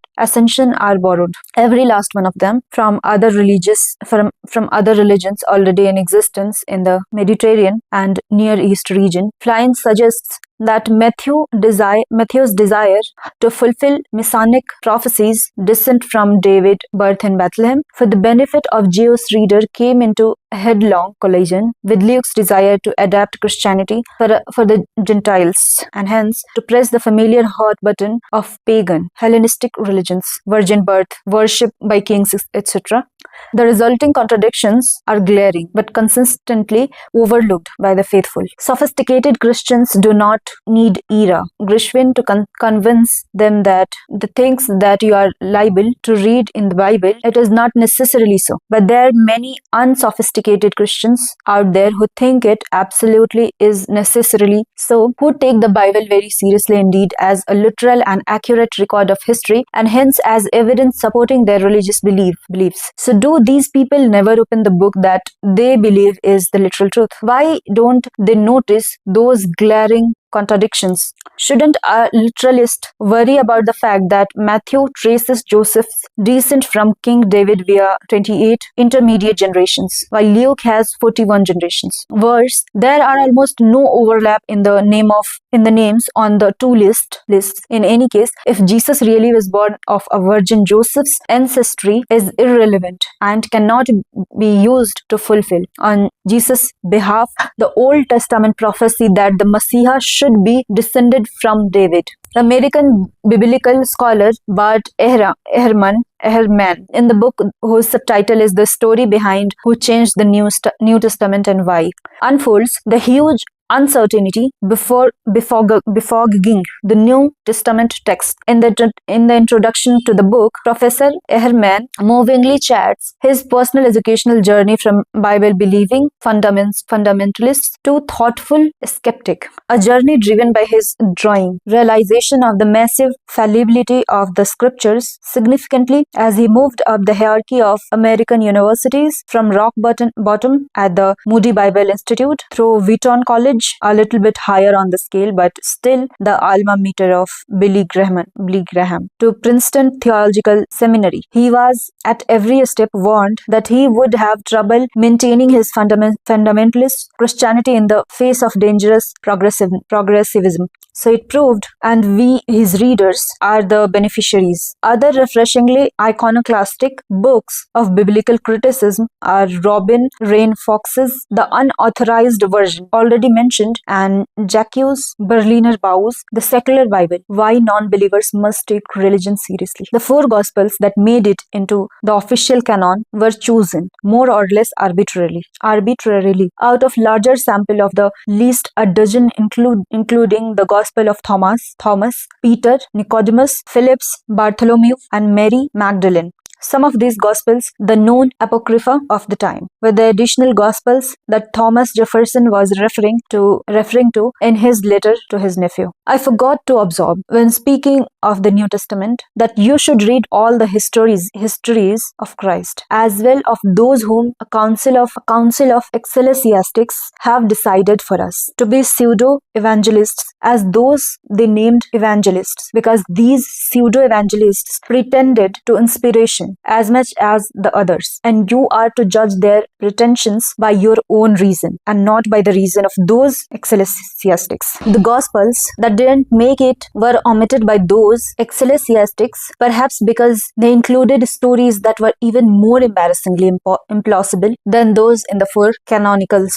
Every last one of them from other other religions already in existence in the Mediterranean and Near East region. Flynn suggests that Matthew's desire to fulfill messianic prophecies descent from David, birth in Bethlehem, for the benefit of Jewish reader came into headlong collision with Luke's desire to adapt Christianity for the Gentiles, and hence to press the familiar hot button of pagan, Hellenistic religions, virgin birth, worship by kings, etc. The resulting contradictions are glaring but consistently overlooked by the faithful. Sophisticated Christians do not need era Gershwin to convince them that the things that you are liable to read in the Bible, it is not necessarily so. But there are many unsophisticated Christians out there who think it absolutely is necessarily so, who take the Bible very seriously indeed as a literal and accurate record of history, and hence as evidence supporting their religious beliefs. So do these people never open the book that they believe is the literal truth? Why don't they notice those glaring contradictions? Shouldn't a literalist worry about the fact that Matthew traces Joseph's descent from King David via 28 intermediate generations, while Luke has 41 generations? Worse, there are almost no overlap in the names on the two lists. In any case, if Jesus really was born of a virgin, Joseph's ancestry is irrelevant and cannot be used to fulfill on Jesus' behalf the Old Testament prophecy that the Messiah should be descended from David. The American biblical scholar Bart Ehrman, in the book whose subtitle is The Story Behind Who Changed the New Testament and Why, unfolds the huge uncertainty befogging the New Testament text. In the introduction to the book, Professor Ehrman movingly charts his personal educational journey from Bible-believing fundamentalists to thoughtful skeptic, a journey driven by his drawing realization of the massive fallibility of the scriptures. Significantly, as he moved up the hierarchy of American universities from rock bottom at the Moody Bible Institute through Wheaton College, a little bit higher on the scale but still the alma mater of Billy Graham, to Princeton Theological Seminary, he was at every step warned that he would have trouble maintaining his fundamentalist Christianity in the face of dangerous progressivism. So it proved, and we, his readers, are the beneficiaries. Other refreshingly iconoclastic books of biblical criticism are Robin Rain Fox's The Unauthorized Version, already mentioned, and Jacques Berliner Bau's The Secular Bible, Why Non-Believers Must Take Religion Seriously. The four Gospels that made it into the official canon were chosen, more or less arbitrarily, out of larger sample of the least a dozen, including the Gospel of Thomas, Peter, Nicodemus, Phillips, Bartholomew, and Mary Magdalene. Some of these Gospels, the known apocrypha of the time, were the additional Gospels that Thomas Jefferson was referring to in his letter to his nephew. I forgot to observe, when speaking of the New Testament, that you should read all the histories of Christ, as well of those whom a council of ecclesiastics have decided for us to be pseudo-evangelists, as those they named evangelists, because these pseudo-evangelists pretended to inspiration as much as the others, and you are to judge their pretensions by your own reason and not by the reason of those ecclesiastics. The Gospels that didn't make it were omitted by those ecclesiastics, perhaps because they included stories that were even more embarrassingly implausible than those in the four canonical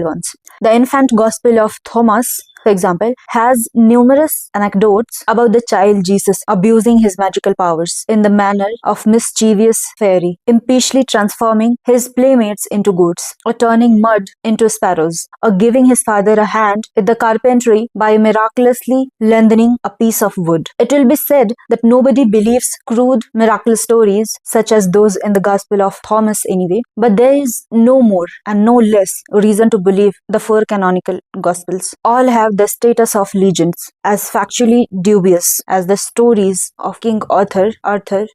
ones. The infant Gospel of Thomas for example, has numerous anecdotes about the child Jesus abusing his magical powers in the manner of mischievous fairy, impishly transforming his playmates into goats, or turning mud into sparrows, or giving his father a hand with the carpentry by miraculously lengthening a piece of wood. It will be said that nobody believes crude miracle stories such as those in the Gospel of Thomas anyway, but there is no more and no less reason to believe the four canonical Gospels. All have the status of legends, as factually dubious as the stories of King Arthur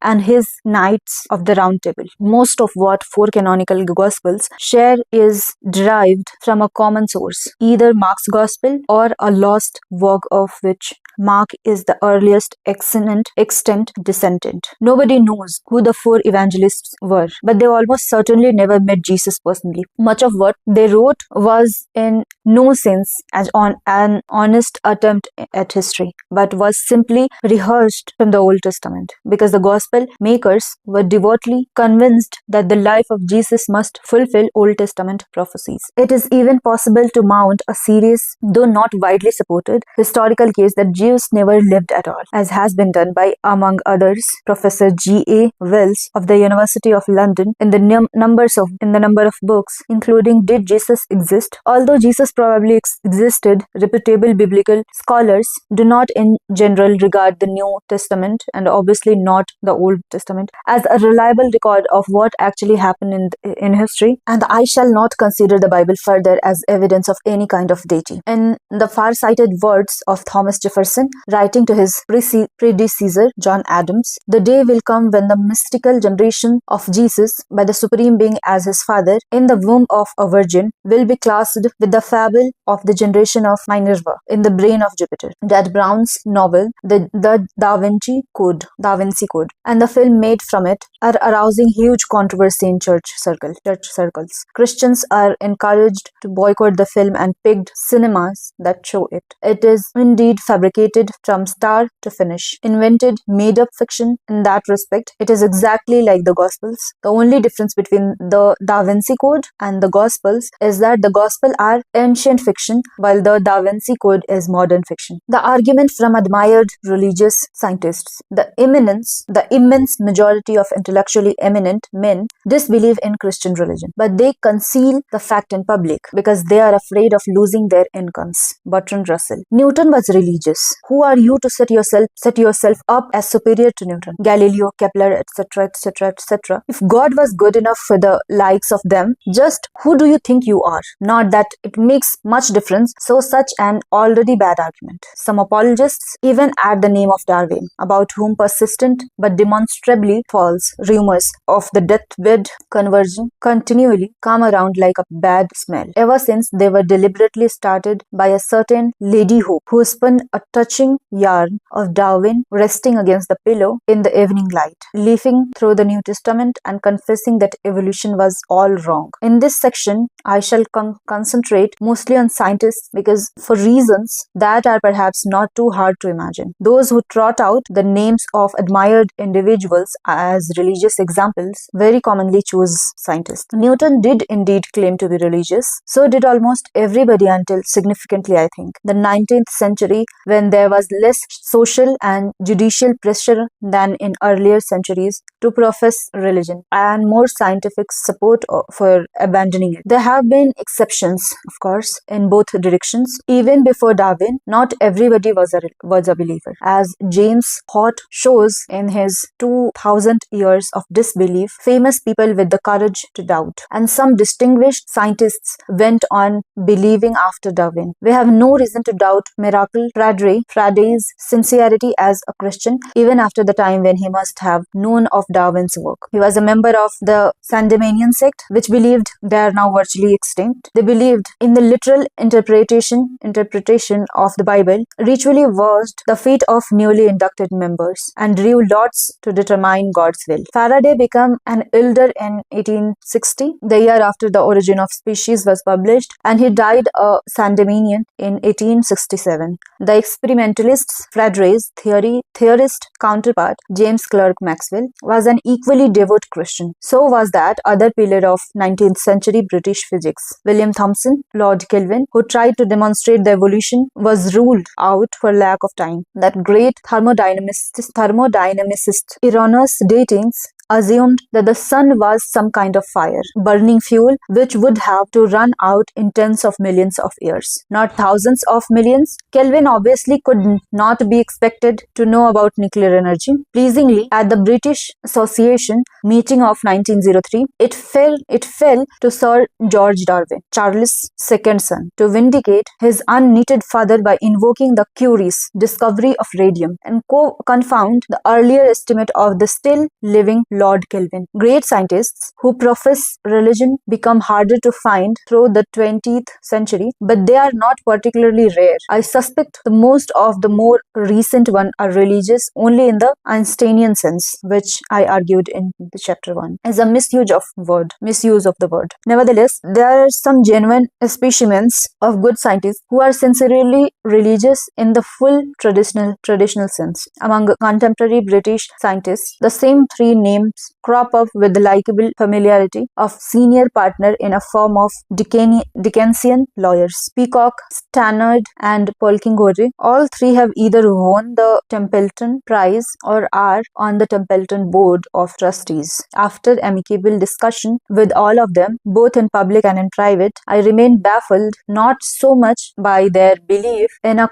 and his Knights of the Round Table. Most of what four canonical Gospels share is derived from a common source, either Mark's Gospel or a lost work of which Mark is the earliest extant descendant. Nobody knows who the four evangelists were, but they almost certainly never met Jesus personally. Much of what they wrote was in no sense an honest attempt at history, but was simply rehearsed from the Old Testament, because the Gospel makers were devoutly convinced that the life of Jesus must fulfill Old Testament prophecies. It is even possible to mount a serious, though not widely supported, historical case that Jews never lived at all, as has been done by, among others, Professor G.A. Wells of the University of London in the number of books, including Did Jesus Exist? Although Jesus probably existed, reputable biblical scholars do not in general regard the New Testament, and obviously not the Old Testament, as a reliable record of what actually happened in history, and I shall not consider the Bible further as evidence of any kind of deity. In the far-sighted words of Thomas Jefferson, writing to his predecessor John Adams, the day will come when the mystical generation of Jesus by the Supreme Being as his father in the womb of a virgin will be classed with the fable of the generation of Minerva in the brain of Jupiter. That Brown's novel, the Da Vinci Code, and the film made from it are arousing huge controversy in church circles. Christians are encouraged to boycott the film and picked cinemas that show it. It is indeed fabricated from start to finish, invented, made-up fiction. In that respect, it is exactly like the Gospels. The only difference between the Da Vinci Code and the Gospels is that the Gospel are ancient fiction, while the Da Vinci Code is modern fiction. The argument from admired religious scientists, the immense majority of intellectually eminent men disbelieve in Christian religion, but they conceal the fact in public because they are afraid of losing their incomes. Bertrand Russell. Newton was religious. Who are you to set yourself up as superior to Newton, Galileo, Kepler, etc., etc., etc.? If God was good enough for the likes of them, just who do you think you are? Not that it makes much difference, so such an already bad argument. Some apologists even add the name of Darwin, about whom persistent but demonstrably false rumors of the deathbed conversion continually come around like a bad smell, ever since they were deliberately started by a certain Lady Hope, who spun a touching yarn of Darwin resting against the pillow in the evening light, leafing through the New Testament and confessing that evolution was all wrong. In this section, I shall concentrate mostly on scientists because for reasons that are perhaps not too hard to imagine. Those who trot out the names of admired individuals as religious examples very commonly choose scientists. Newton did indeed claim to be religious. So did almost everybody until significantly, I think, the 19th century, when there was less social and judicial pressure than in earlier centuries to profess religion and more scientific support for abandoning it. There have been exceptions, of course, in both directions. Even before Darwin, not everybody was a believer. As James Hott shows in his 2000 Years of Disbelief, famous people with the courage to doubt, and some distinguished scientists went on believing after Darwin. We have no reason to doubt Miracle Fraday's sincerity as a Christian, even after the time when he must have known of Darwin's work. He was a member of the Sandemanian sect, which believed they are now virtually extinct. They believed in the literal interpretation of the Bible, ritually washed the feet of newly inducted members, and drew lots to determine God's will. Faraday became an elder in 1860, the year after The Origin of Species was published, and he died a Sandemanian in 1867. The experimentalist's Farade's theorist counterpart, James Clerk Maxwell, was an equally devout Christian. So was that other pillar of 19th century British physics, William Thomson. Lord Kelvin, who tried to demonstrate the evolution, was ruled out for lack of time. That great thermodynamicist Uranus datings assumed that the sun was some kind of fire, burning fuel which would have to run out in tens of millions of years, not thousands of millions. Kelvin obviously could not be expected to know about nuclear energy. Pleasingly, at the British Association meeting of 1903, it fell to Sir George Darwin, Charles' second son, to vindicate his unneeded father by invoking the curious discovery of radium and confound the earlier estimate of the still living Lord Kelvin. Great scientists who profess religion become harder to find through the 20th century, but they are not particularly rare. I suspect the most of the more recent ones are religious only in the Einsteinian sense, which I argued in the chapter 1, as a misuse of the word. Nevertheless, there are some genuine specimens of good scientists who are sincerely religious in the full traditional sense. Among contemporary British scientists, the same three names crop up with the likable familiarity of senior partner in a firm of Dickensian lawyers, Peacock, Stannard, and Polkinghorne. All three have either won the Templeton Prize or are on the Templeton Board of Trustees. After amicable discussion with all of them, both in public and in private, I remain baffled not so much by their belief in a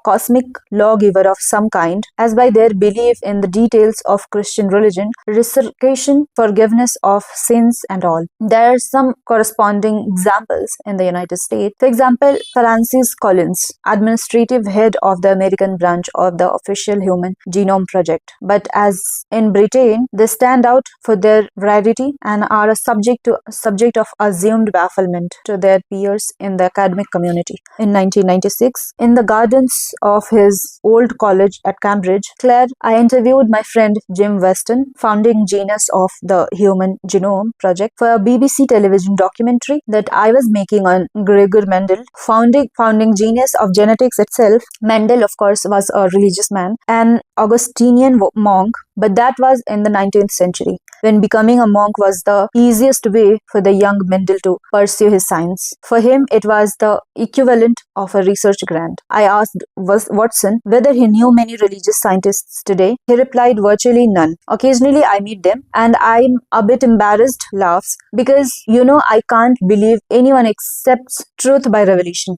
cosmic lawgiver of some kind as by their belief in the details of Christian religion, resurrection, forgiveness of sins, and all. There are some corresponding examples in the United States. For example, Francis Collins, administrative head of the American branch of the official Human Genome Project. But as in Britain, they stand out for their rarity and are a subject of assumed bafflement to their peers in the academic community. In 1996, in the gardens of his old college at Cambridge, Clare, I interviewed my friend Jim Weston, founding genius of the Human Genome Project, for a BBC television documentary that I was making on Gregor Mendel, founding genius of genetics itself. Mendel, of course, was a religious man, an Augustinian monk, but that was in the 19th century, when becoming a monk was the easiest way for the young Mendel to pursue his science. For him, it was the equivalent of a research grant. I asked Watson whether he knew many religious scientists today. He replied, virtually none. Occasionally I meet them and I'm a bit embarrassed, laughs, because I can't believe anyone accepts truth by revelation.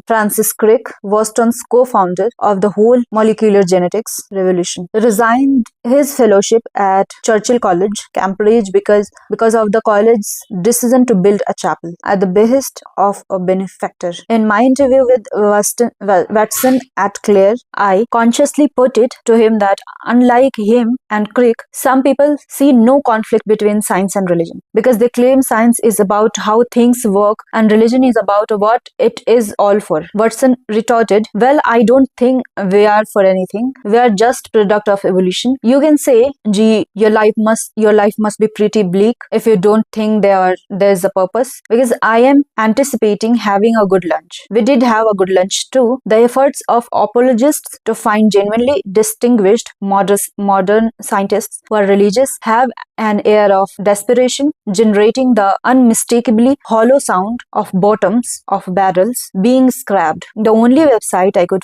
Francis Crick, Boston's co-founder of the whole molecular genetics revolution, resigned his fellowship at Churchill College, Cambridge, because of the college's decision to build a chapel at the behest of a benefactor. In my interview with Watson at Clare, I consciously put it to him that unlike him and Crick, some people see no conflict between science and religion, because they claim science is about how things work and religion is about what it is all for. Watson retorted, well, I don't think we are for anything. We are just product of evolution. You can say, gee, your life must be pretty bleak if you don't think there's a purpose, because I am anticipating having a good lunch. We did have a good lunch too. The efforts of apologists to find genuinely distinguished modern scientists who are religious have an air of desperation, generating the unmistakably hollow sound of bottoms of barrels being scrapped. The only website I could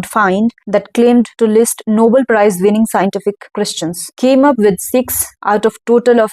find that claimed to list Nobel Prize winning scientific Christians came up with 6 out of total of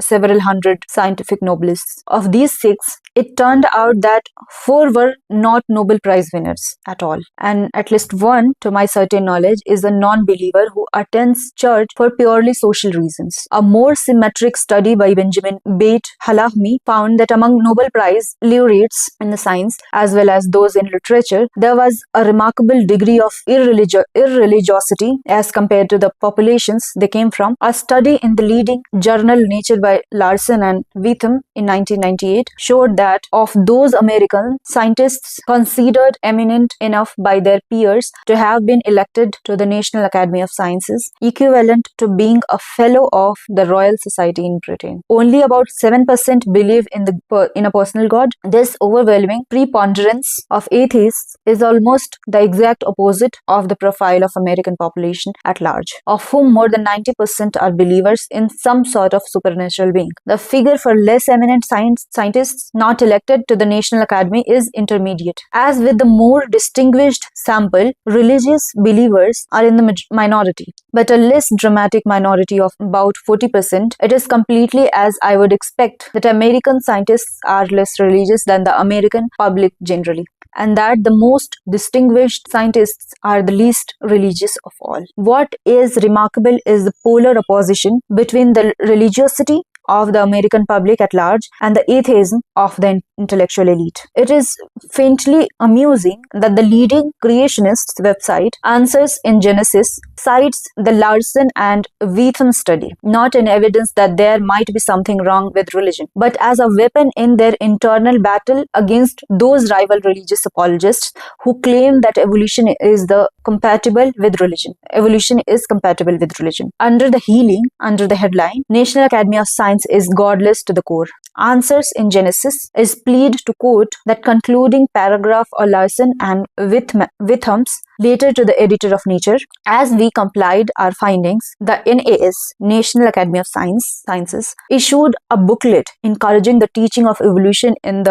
several hundred scientific Nobelists. Of these 6, it turned out that 4 were not Nobel Prize winners at all, and at least one, to my certain knowledge, is a non-believer who attends church for purely social reasons. A more symmetric study by Benjamin Bate Halahmi found that among Nobel Prize laureates in the science as well as those in literature, there was a remarkable degree of irreligiosity as compared to the populations they came from. A study in the leading journal Nature by Larson and Witham in 1998 showed that of those American scientists considered eminent enough by their peers to have been elected to the National Academy of Sciences, equivalent to being a fellow of the Royal Society in Britain. Only about 7% believe in a personal God. This overwhelming preponderance of atheists is almost the exact opposite of the profile of American population at large, of whom more than 90% are believers in some sort of supernatural being. The figure for less eminent scientists not elected to the National Academy is intermediate. As with the more distinguished sample, religious believers are in the minority, but a less dramatic minority of about 40%. It is completely as I would expect that American scientists are less religious than the American public generally, and that the most distinguished scientists are the least religious of all. What is remarkable is the polar opposition between the religiosity of the American public at large and the atheism of the intellectual elite. It is faintly amusing that the leading creationist website, Answers in Genesis, cites the Larson and Witham study, not in evidence that there might be something wrong with religion, but as a weapon in their internal battle against those rival religious apologists who claim that evolution is compatible with religion. Evolution is compatible with religion. Under the headline, National Academy of Science is godless to the core. Answers in Genesis is plead to quote that concluding paragraph of Larson and Witham's later to the editor of Nature. As we complied our findings, the NAS, National Academy of Sciences, issued a booklet encouraging the teaching of evolution in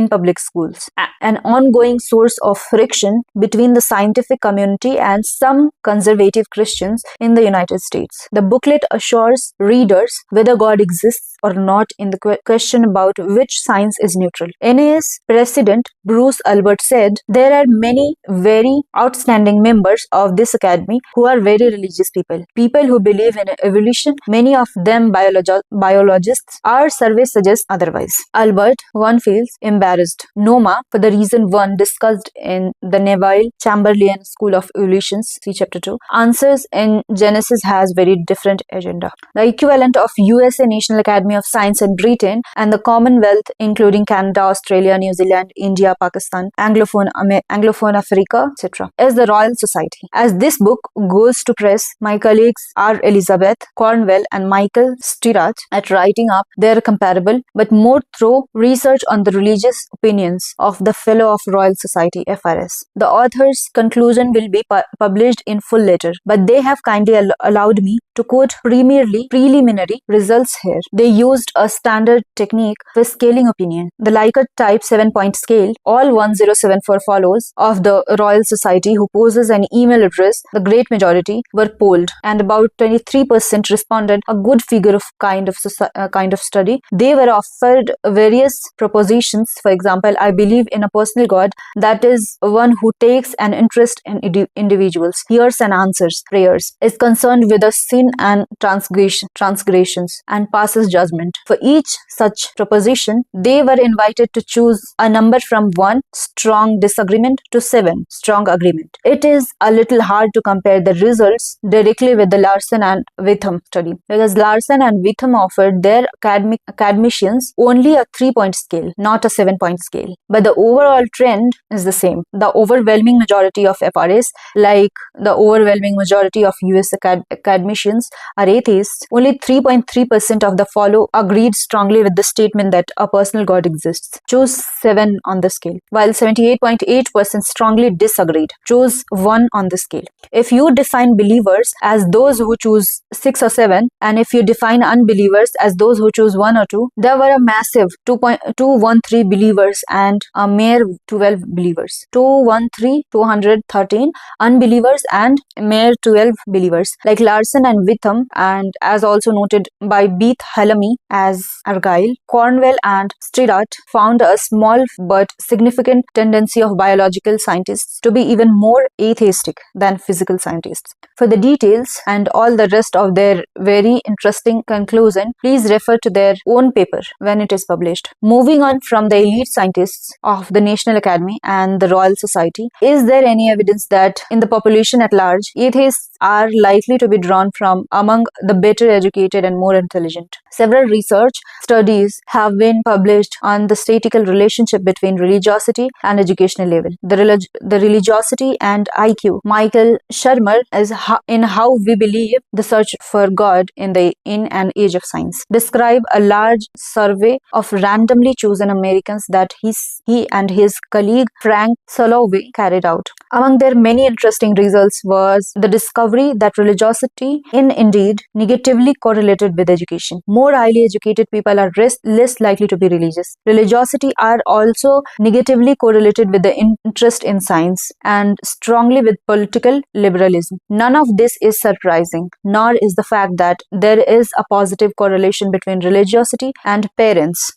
public schools, an ongoing source of friction between the scientific community and some conservative Christians in the United States. The booklet assures readers whether God exists or not in the question about which science is neutral. NAS President Bruce Albert said, "There are many very outstanding members of this academy who are very religious people who believe in evolution, many of them biologists. Our survey suggests otherwise." Albert, one feels embarrassed. Noma, for the reason one discussed in the Neville Chamberlain School of Evolution, see chapter 2. Answers in Genesis has very different agenda. The equivalent of USA National Academy of Science in Britain and the Commonwealth, including Canada, Australia, New Zealand, India, Pakistan, Anglophone Africa, etc., is the Royal Society. As this book goes to press, my colleagues are Elizabeth Cornwell and Michael Stirrat at writing up their comparable but more thorough research on the religious opinions of the Fellow of Royal Society (FRS). The author's conclusion will be published in full later, but they have kindly allowed me to quote preliminary results here. They used a standard technique for scaling opinion, the Likert type 7-point scale. All 1074 followers of the Royal Society who poses an email address, the great majority, were polled, and about 23% responded, a good figure of kind of study. They were offered various propositions. For example, I believe in a personal God, that is one who takes an interest in individuals, hears and answers prayers, is concerned with the sin and transgressions, and passes judgment. For each such proposition, they were invited to choose a number from 1 strong disagreement to 7 strong agreement. It is a little hard to compare the results directly with the Larson and Witham study, because Larson and Witham offered their academicians only a 3-point scale, not a 7-point scale. But the overall trend is the same. The overwhelming majority of FRS, like the overwhelming majority of US academicians, are atheists. Only 3.3% of the follow agreed strongly with the statement that a personal God exists, chose 7 on the scale, while 78.8% strongly disagreed, chose 1 on the scale. If you define believers as those who choose 6 or 7, and if you define unbelievers as those who choose 1 or 2, there were a massive 213 believers and a mere 12 believers. 213 unbelievers and mere 12 believers. Like Larson and Witham, and as also noted by Beith Halamy as Argyle, Cornwell and Stirrat found a small but significant tendency of biological scientists to be even more atheistic than physical scientists. For the details and all the rest of their very interesting conclusion, please refer to their own paper when it is published. Moving on from the elite scientists of the National Academy and the Royal Society, is there any evidence that in the population at large, atheists are likely to be drawn from among the better educated and more intelligent? Several research studies have been published on the statistical relationship between religiosity and educational level. The religiosity and IQ. Michael Shermer is in How We Believe, the Search for God, God in an age of science. Describe a large survey of randomly chosen Americans that he and his colleague Frank Soloway carried out. Among their many interesting results was the discovery that religiosity indeed negatively correlated with education. More highly educated people are less likely to be religious. Religiosity are also negatively correlated with the interest in science and strongly with political liberalism. None of this is surprising, nor is the fact that there is a positive correlation between religiosity and parents'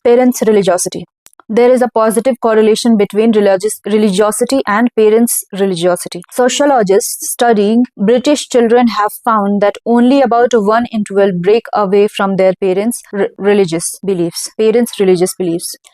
religiosity. There is a positive correlation between religiosity and parents' religiosity. Sociologists studying British children have found that only about 1 in 12 break away from their parents' religious beliefs.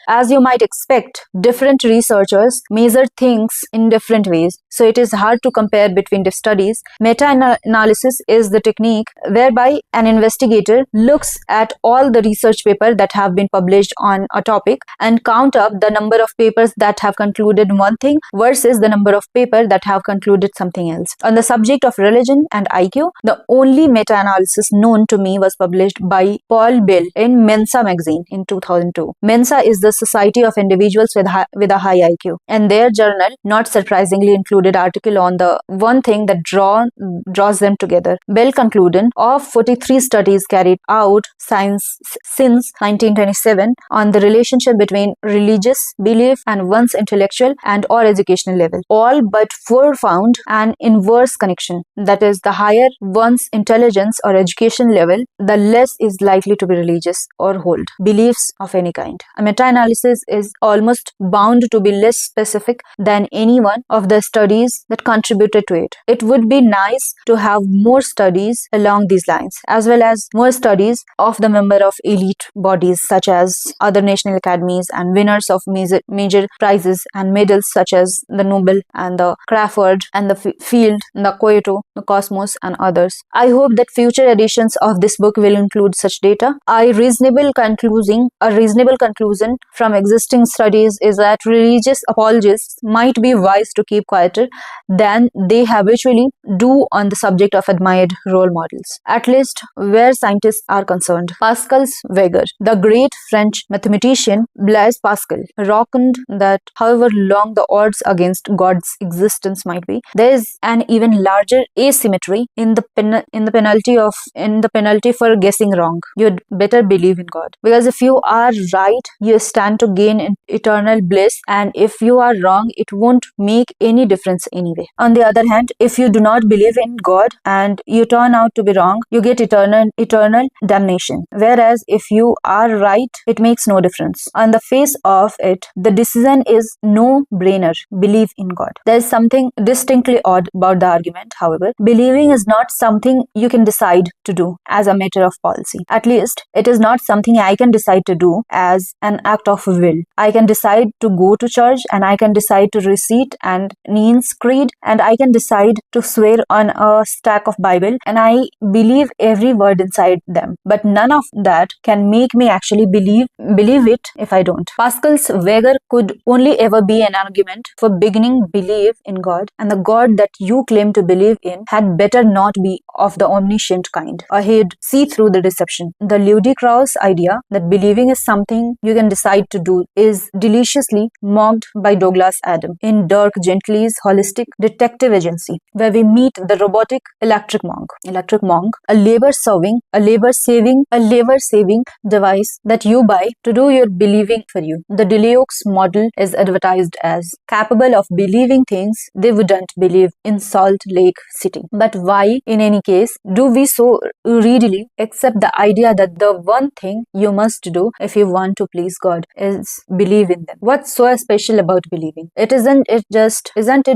As you might expect, different researchers measure things in different ways, so it is hard to compare between the studies. Meta-analysis is the technique whereby an investigator looks at all the research papers that have been published on a topic and count up the number of papers that have concluded one thing versus the number of papers that have concluded something else. On the subject of religion and IQ, the only meta-analysis known to me was published by Paul Bell in Mensa magazine in 2002. Mensa is the Society of Individuals with a High IQ, and their journal, not surprisingly, included article on the one thing that draws them together. Bell concluded, of 43 studies carried out since 1927 on the relationship between religious belief and one's intellectual and or educational level, all but 4 found an inverse connection. That is, the higher one's intelligence or education level, the less is likely to be religious or hold beliefs of any kind. A meta-analysis is almost bound to be less specific than any one of the studies that contributed to it. It would be nice to have more studies along these lines, as well as more studies of the member of elite bodies such as other national academies and winners of major prizes and medals such as the Nobel and the Crawford and the Field, the Kyoto, the Cosmos and others. I hope that future editions of this book will include such data. A reasonable conclusion from existing studies is that religious apologists might be wise to keep quieter than they habitually do on the subject of admired role models, at least where scientists are concerned. Pascal's Weger, the great French mathematician Blaise Pascal, reckoned that however long the odds against God's existence might be, there is an even larger asymmetry in the penalty for guessing wrong. You'd better believe in God, because if you are right, you stand to gain eternal bliss, and if you are wrong, it won't make any difference anyway. On the other hand, if you do not believe in God and you turn out to be wrong, you get eternal damnation. Whereas if you are right, it makes no difference. On the face of it, the decision is no-brainer. Believe in God. There is something distinctly odd about the argument, however. Believing is not something you can decide to do as a matter of policy. At least, it is not something I can decide to do as an act of will. I can decide to go to church, and I can decide to recite and Neen's creed, and I can decide to swear on a stack of Bible, and I believe every word inside them. But none of that can make me actually believe it if I don't. Pascal's Weger could only ever be an argument for beginning belief in God, and the God that you claim to believe in had better not be of the omniscient kind, or he'd see through the deception. The ludicrous idea that believing is something you can decide to do is deliciously mocked by Douglas Adams in Dirk Gently's Holistic Detective Agency, where we meet the robotic electric monk, a labor-saving device that you buy to do your believing for you. The Deluxe model is advertised as capable of believing things they wouldn't believe in Salt Lake City. But why, in any case, do we so readily accept the idea that the one thing you must do if you want to please God is believe in them? What's so special about believing? Isn't it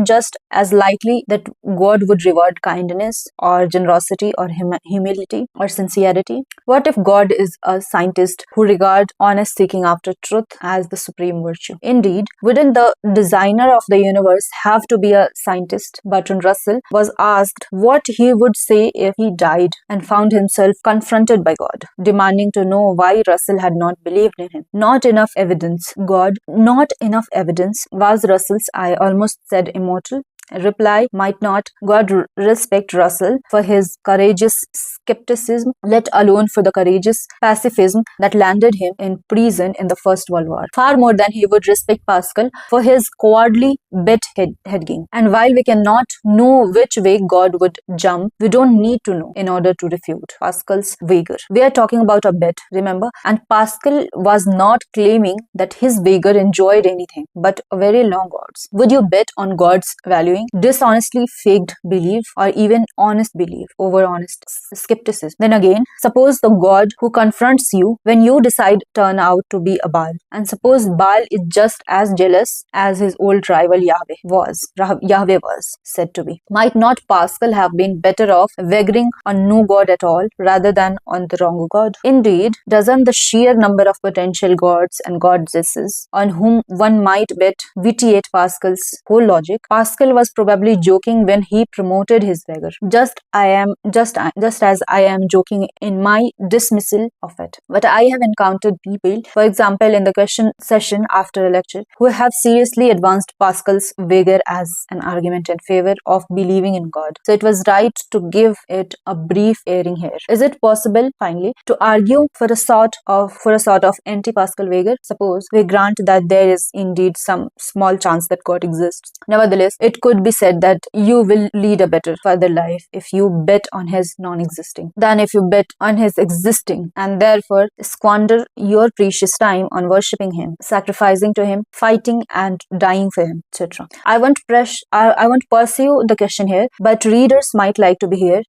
just as likely that God would reward kindness or generosity or humility or sincerity? What if God is a scientist who regards honest seeking after truth as the supreme virtue? Indeed, wouldn't the designer of the universe have to be a scientist? Bertrand Russell was asked what he would say if he died and found himself confronted by God, demanding to know why Russell had not believed in him. Not enough evidence. God, not enough evidence. Was Russell's, I almost said immortal? Reply might not God respect Russell for his courageous skepticism, let alone for the courageous pacifism that landed him in prison in the First World War, far more than he would respect Pascal for his cowardly bet-hedging. And while we cannot know which way God would jump, we don't need to know in order to refute Pascal's wager. We are talking about a bet, remember? And Pascal was not claiming that his wager enjoyed anything but a very long odds. Would you bet on God's valuing dishonestly faked belief or even honest belief over honest skepticism? Then again, suppose the God who confronts you when you decide turn out to be a Baal, and suppose Baal is just as jealous as his old rival Yahweh was said to be. Might not Pascal have been better off wagering on no God at all rather than on the wrong God? Indeed, doesn't the sheer number of potential gods and goddesses on whom one might bet vitiate Pascal's whole logic? Pascal was probably joking when he promoted his wager, just as I am joking in my dismissal of it. But I have encountered people, for example in the question session after a lecture, who have seriously advanced Pascal's wager as an argument in favor of believing in God. So it was right to give it a brief airing here. Is it possible, finally, to argue for a sort of anti-Pascal wager? Suppose we grant that there is indeed some small chance that God exists. Nevertheless, it could be said that you will lead a better, further life if you bet on his non-existing than if you bet on his existing, and therefore squander your precious time on worshipping him, sacrificing to him, fighting and dying for him, etc. I won't pursue the question here, but readers might like to bear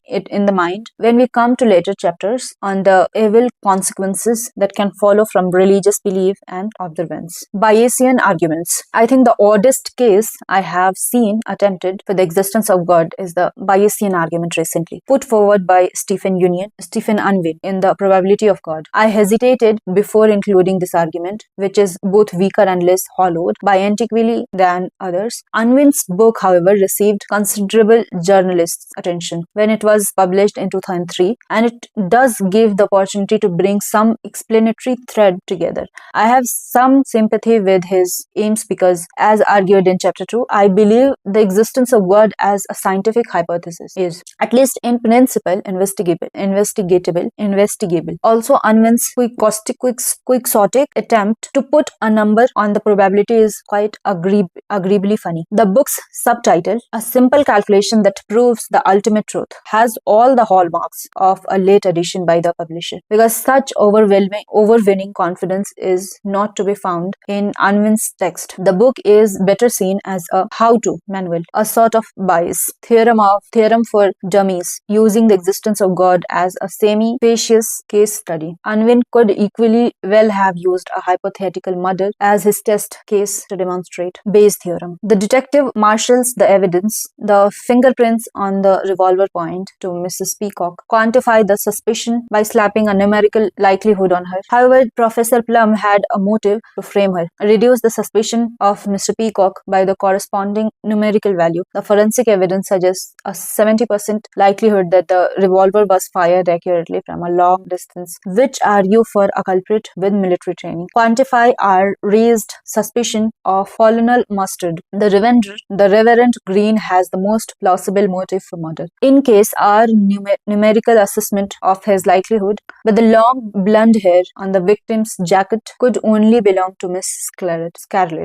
it in the mind when we come to later chapters on the evil consequences that can follow from religious belief and observance. Bayesian arguments. I think the oddest case I have seen attempted for the existence of God is the Bayesian argument recently put forward by Stephen Unwin in The Probability of God. I hesitated before including this argument, which is both weaker and less hollowed by antiquity than others. Unwin's book, however, received considerable journalists' attention when it was published in 2003, and it does give the opportunity to bring some explanatory thread together. I have some sympathy with his aims because, as argued in chapter 2, I believe the existence of God as a scientific hypothesis is, at least in principle, investigatable. Also, Unwin's quixotic attempt to put a number on the probability is quite agreeably funny. The book's subtitle, A Simple Calculation That Proves the Ultimate Truth, has all the hallmarks of a late edition by the publisher, because such overwhelming confidence is not to be found in Unwin's text. The book is better seen as a how-to manual, a sort of bias theorem for dummies, using the existence of God as a semi-facious case study. Unwin could equally well have used a hypothetical murder as his test case to demonstrate Bayes' theorem. The detective marshals the evidence. The fingerprints on the revolver point to Mrs. Peacock quantify the suspicion by slapping a numerical likelihood on her. However, Professor Plum had a motive to frame her, reduce the suspicion of Mr. Peacock by the corresponding numerical value. The forensic evidence suggests a 70% likelihood that the revolver was fired accurately from a long distance, which argue for a culprit with military training. Quantify our raised suspicion of colonel Mustard. The Reverend Green has the most plausible motive for murder. In case our numerical assessment of his likelihood, but the long blonde hair on the victim's jacket could only belong to Miss Scarlett,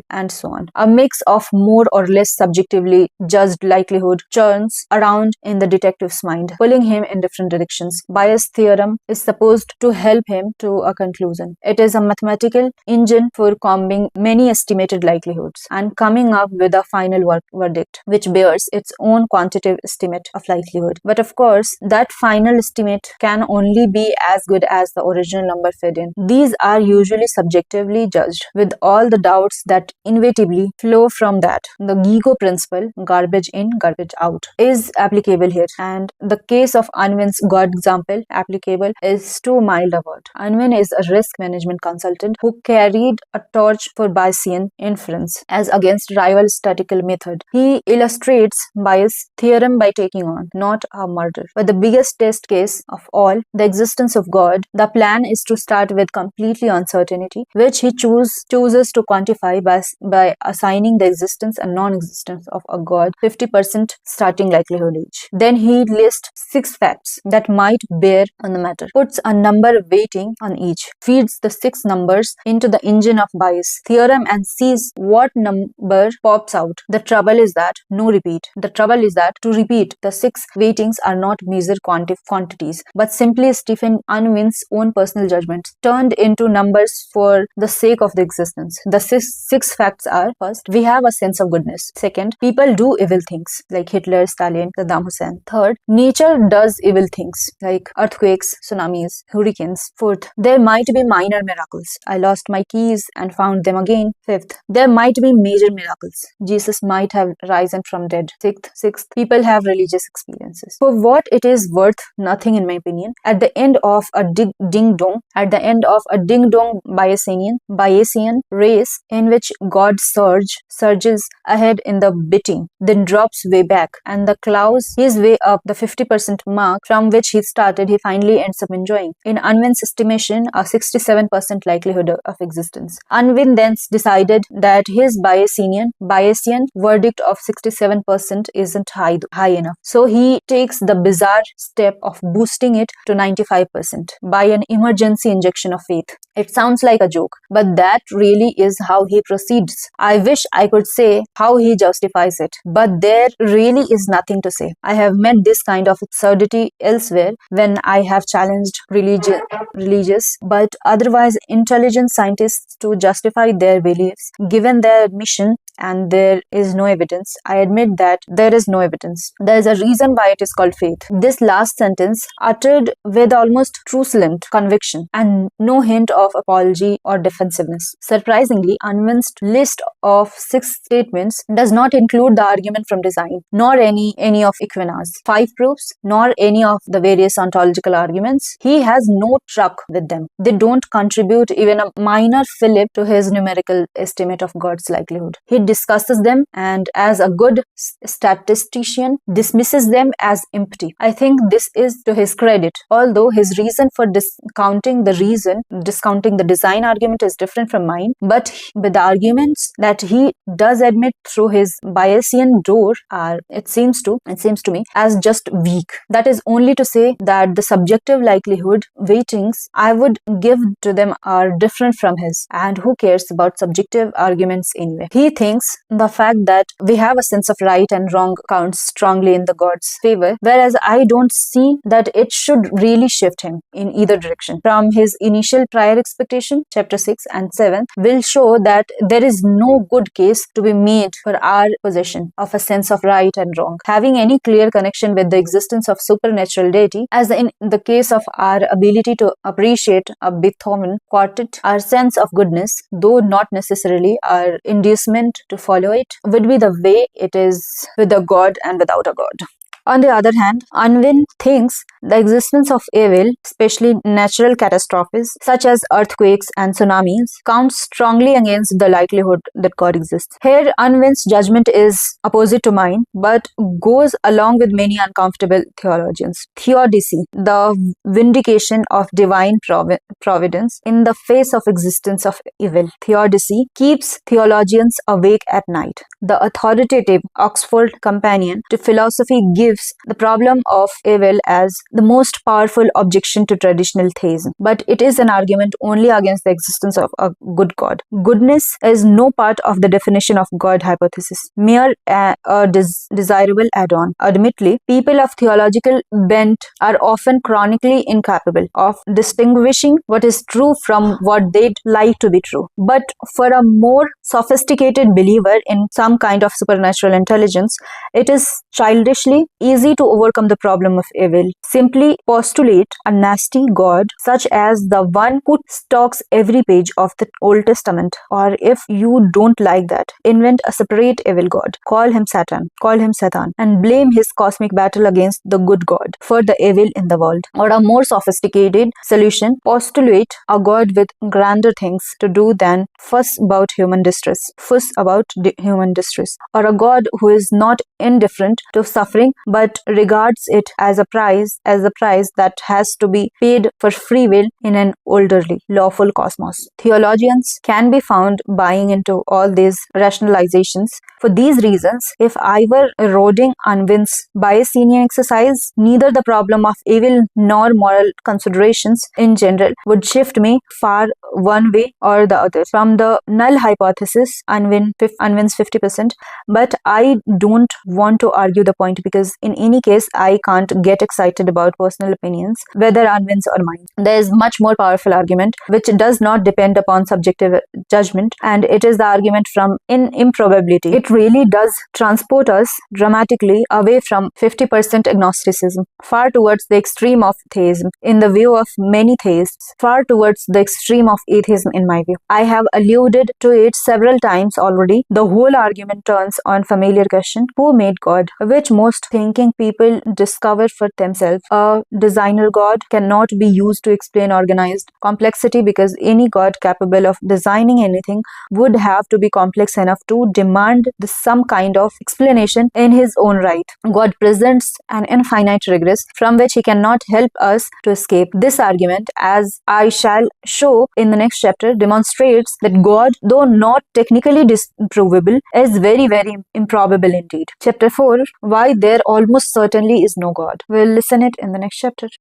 and so on. A mix of more or less subjectively judged likelihood churns around in the detective's mind, pulling him in different directions. Bayes' theorem is supposed to help him to a conclusion. It is a mathematical engine for combing many estimated likelihoods and coming up with a final verdict, which bears its own quantitative estimate of likelihood. But of course, that final estimate can only be as good as the original number fed in. These are usually subjectively judged, with all the doubts that inevitably flow from that. The Gigo principle, garbage in, garbage out, is applicable here, and the case of Unwin's God example applicable is too mild a word. Unwin is a risk management consultant who carried a torch for Bayesian inference as against rival statistical method. He illustrates Bayes' theorem by taking on, not a murder, but the biggest test case of all, the existence of God. The plan is to start with completely uncertainty, which he chooses to quantify by assigning the existence existence and non-existence of a god 50% starting likelihood each. Then he lists 6 facts that might bear on the matter, puts a number weighting on each, feeds the 6 numbers into the engine of Bayes' theorem and sees what number pops out. The trouble is that to repeat, the 6 weightings are not measured quantities, but simply Stephen Unwin's own personal judgments, turned into numbers for the sake of the existence. The 6 facts are: first, we have a sense of goodness. Second, people do evil things, like Hitler, Stalin, Saddam Hussein. Third, nature does evil things, like earthquakes, tsunamis, hurricanes. Fourth, there might be minor miracles. I lost my keys and found them again. Fifth, there might be major miracles. Jesus might have risen from dead. Sixth, people have religious experiences. For what it is worth, nothing in my opinion. At the end of a ding-dong Bayesian race in which God surges ahead in the beating, then drops way back, and the clouds his way up the 50% mark from which he started, he finally ends up enjoying, in Unwin's estimation, a 67% likelihood of existence. Unwin then decided that his Bayesian verdict of 67% isn't high enough. So he takes the bizarre step of boosting it to 95% by an emergency injection of faith. It sounds like a joke, but that really is how he proceeds. I wish I could say how he justifies it, but there really is nothing to say. I have met this kind of absurdity elsewhere when I have challenged religious but otherwise intelligent scientists to justify their beliefs given their mission, and there is no evidence. I admit that there is no evidence. There is a reason why it is called faith. This last sentence, uttered with almost truculent conviction and no hint of apology or defensiveness. Surprisingly, Unwin's list of 6 statements does not include the argument from design, nor any of Equina's 5 proofs, nor any of the various ontological arguments. He has no truck with them. They don't contribute even a minor fillip to his numerical estimate of God's likelihood. He discusses them and, as a good statistician, dismisses them as empty. I think this is to his credit, although his reason for discounting the design argument is different from mine, but the arguments that he does admit through his Bayesian door are, it seems to me, as just weak. That is only to say that the subjective likelihood weightings I would give to them are different from his, and who cares about subjective arguments anyway? He thinks the fact that we have a sense of right and wrong counts strongly in the God's favor, whereas I don't see that it should really shift him in either direction. From his initial prior expectation, chapter 6 and 7 will show that there is no good case to be made for our possession of a sense of right and wrong having any clear connection with the existence of supernatural deity, as in the case of our ability to appreciate a Beethoven quartet. Our sense of goodness, though not necessarily our inducement to follow it, would be the way it is with a god and without a god. On the other hand, Unwin thinks the existence of evil, especially natural catastrophes such as earthquakes and tsunamis, counts strongly against the likelihood that God exists. Here, Unwin's judgment is opposite to mine, but goes along with many uncomfortable theologians. Theodicy, the vindication of divine providence in the face of existence of evil. Theodicy keeps theologians awake at night. The authoritative Oxford Companion to Philosophy gives the problem of evil as the most powerful objection to traditional theism, but it is an argument only against the existence of a good God. Goodness is no part of the definition of God hypothesis, mere desirable add-on. Admittedly, people of theological bent are often chronically incapable of distinguishing what is true from what they'd like to be true. But for a more sophisticated believer in some kind of supernatural intelligence, it is childishly easy to overcome the problem of evil. Simply postulate a nasty God such as the one who stalks every page of the Old Testament, or if you don't like that, invent a separate evil God. Call him Satan, and blame his cosmic battle against the good God for the evil in the world. Or a more sophisticated solution, postulate a God with grander things to do than fuss about human distress, or a God who is not indifferent to suffering but regards it as a price that has to be paid for free will in an orderly, lawful cosmos. Theologians can be found buying into all these rationalizations. For these reasons, if I were eroding Unwin's Bayesian exercise, neither the problem of evil nor moral considerations in general would shift me far one way or the other from the null hypothesis, Unwin's 50%, but I don't want to argue the point because in any case I can't get excited about personal opinions, whether Unwin's or mine. There is much more powerful argument which does not depend upon subjective judgment, and it is the argument from improbability. It really does transport us dramatically away from 50% agnosticism, far towards the extreme of theism in the view of many theists, far towards the extreme of atheism in my view. I have alluded to it several times already. The whole argument turns on familiar question, who made God, which most thinking people discover for themselves. A designer God cannot be used to explain organized complexity because any God capable of designing anything would have to be complex enough to demand some kind of explanation in his own right. God presents an infinite regress from which he cannot help us to escape. This argument, as I shall show in the next chapter, demonstrates that God, though not technically disprovable, is very, very improbable indeed. Chapter 4, Why There Almost Certainly Is No God. We'll listen it in the next chapter.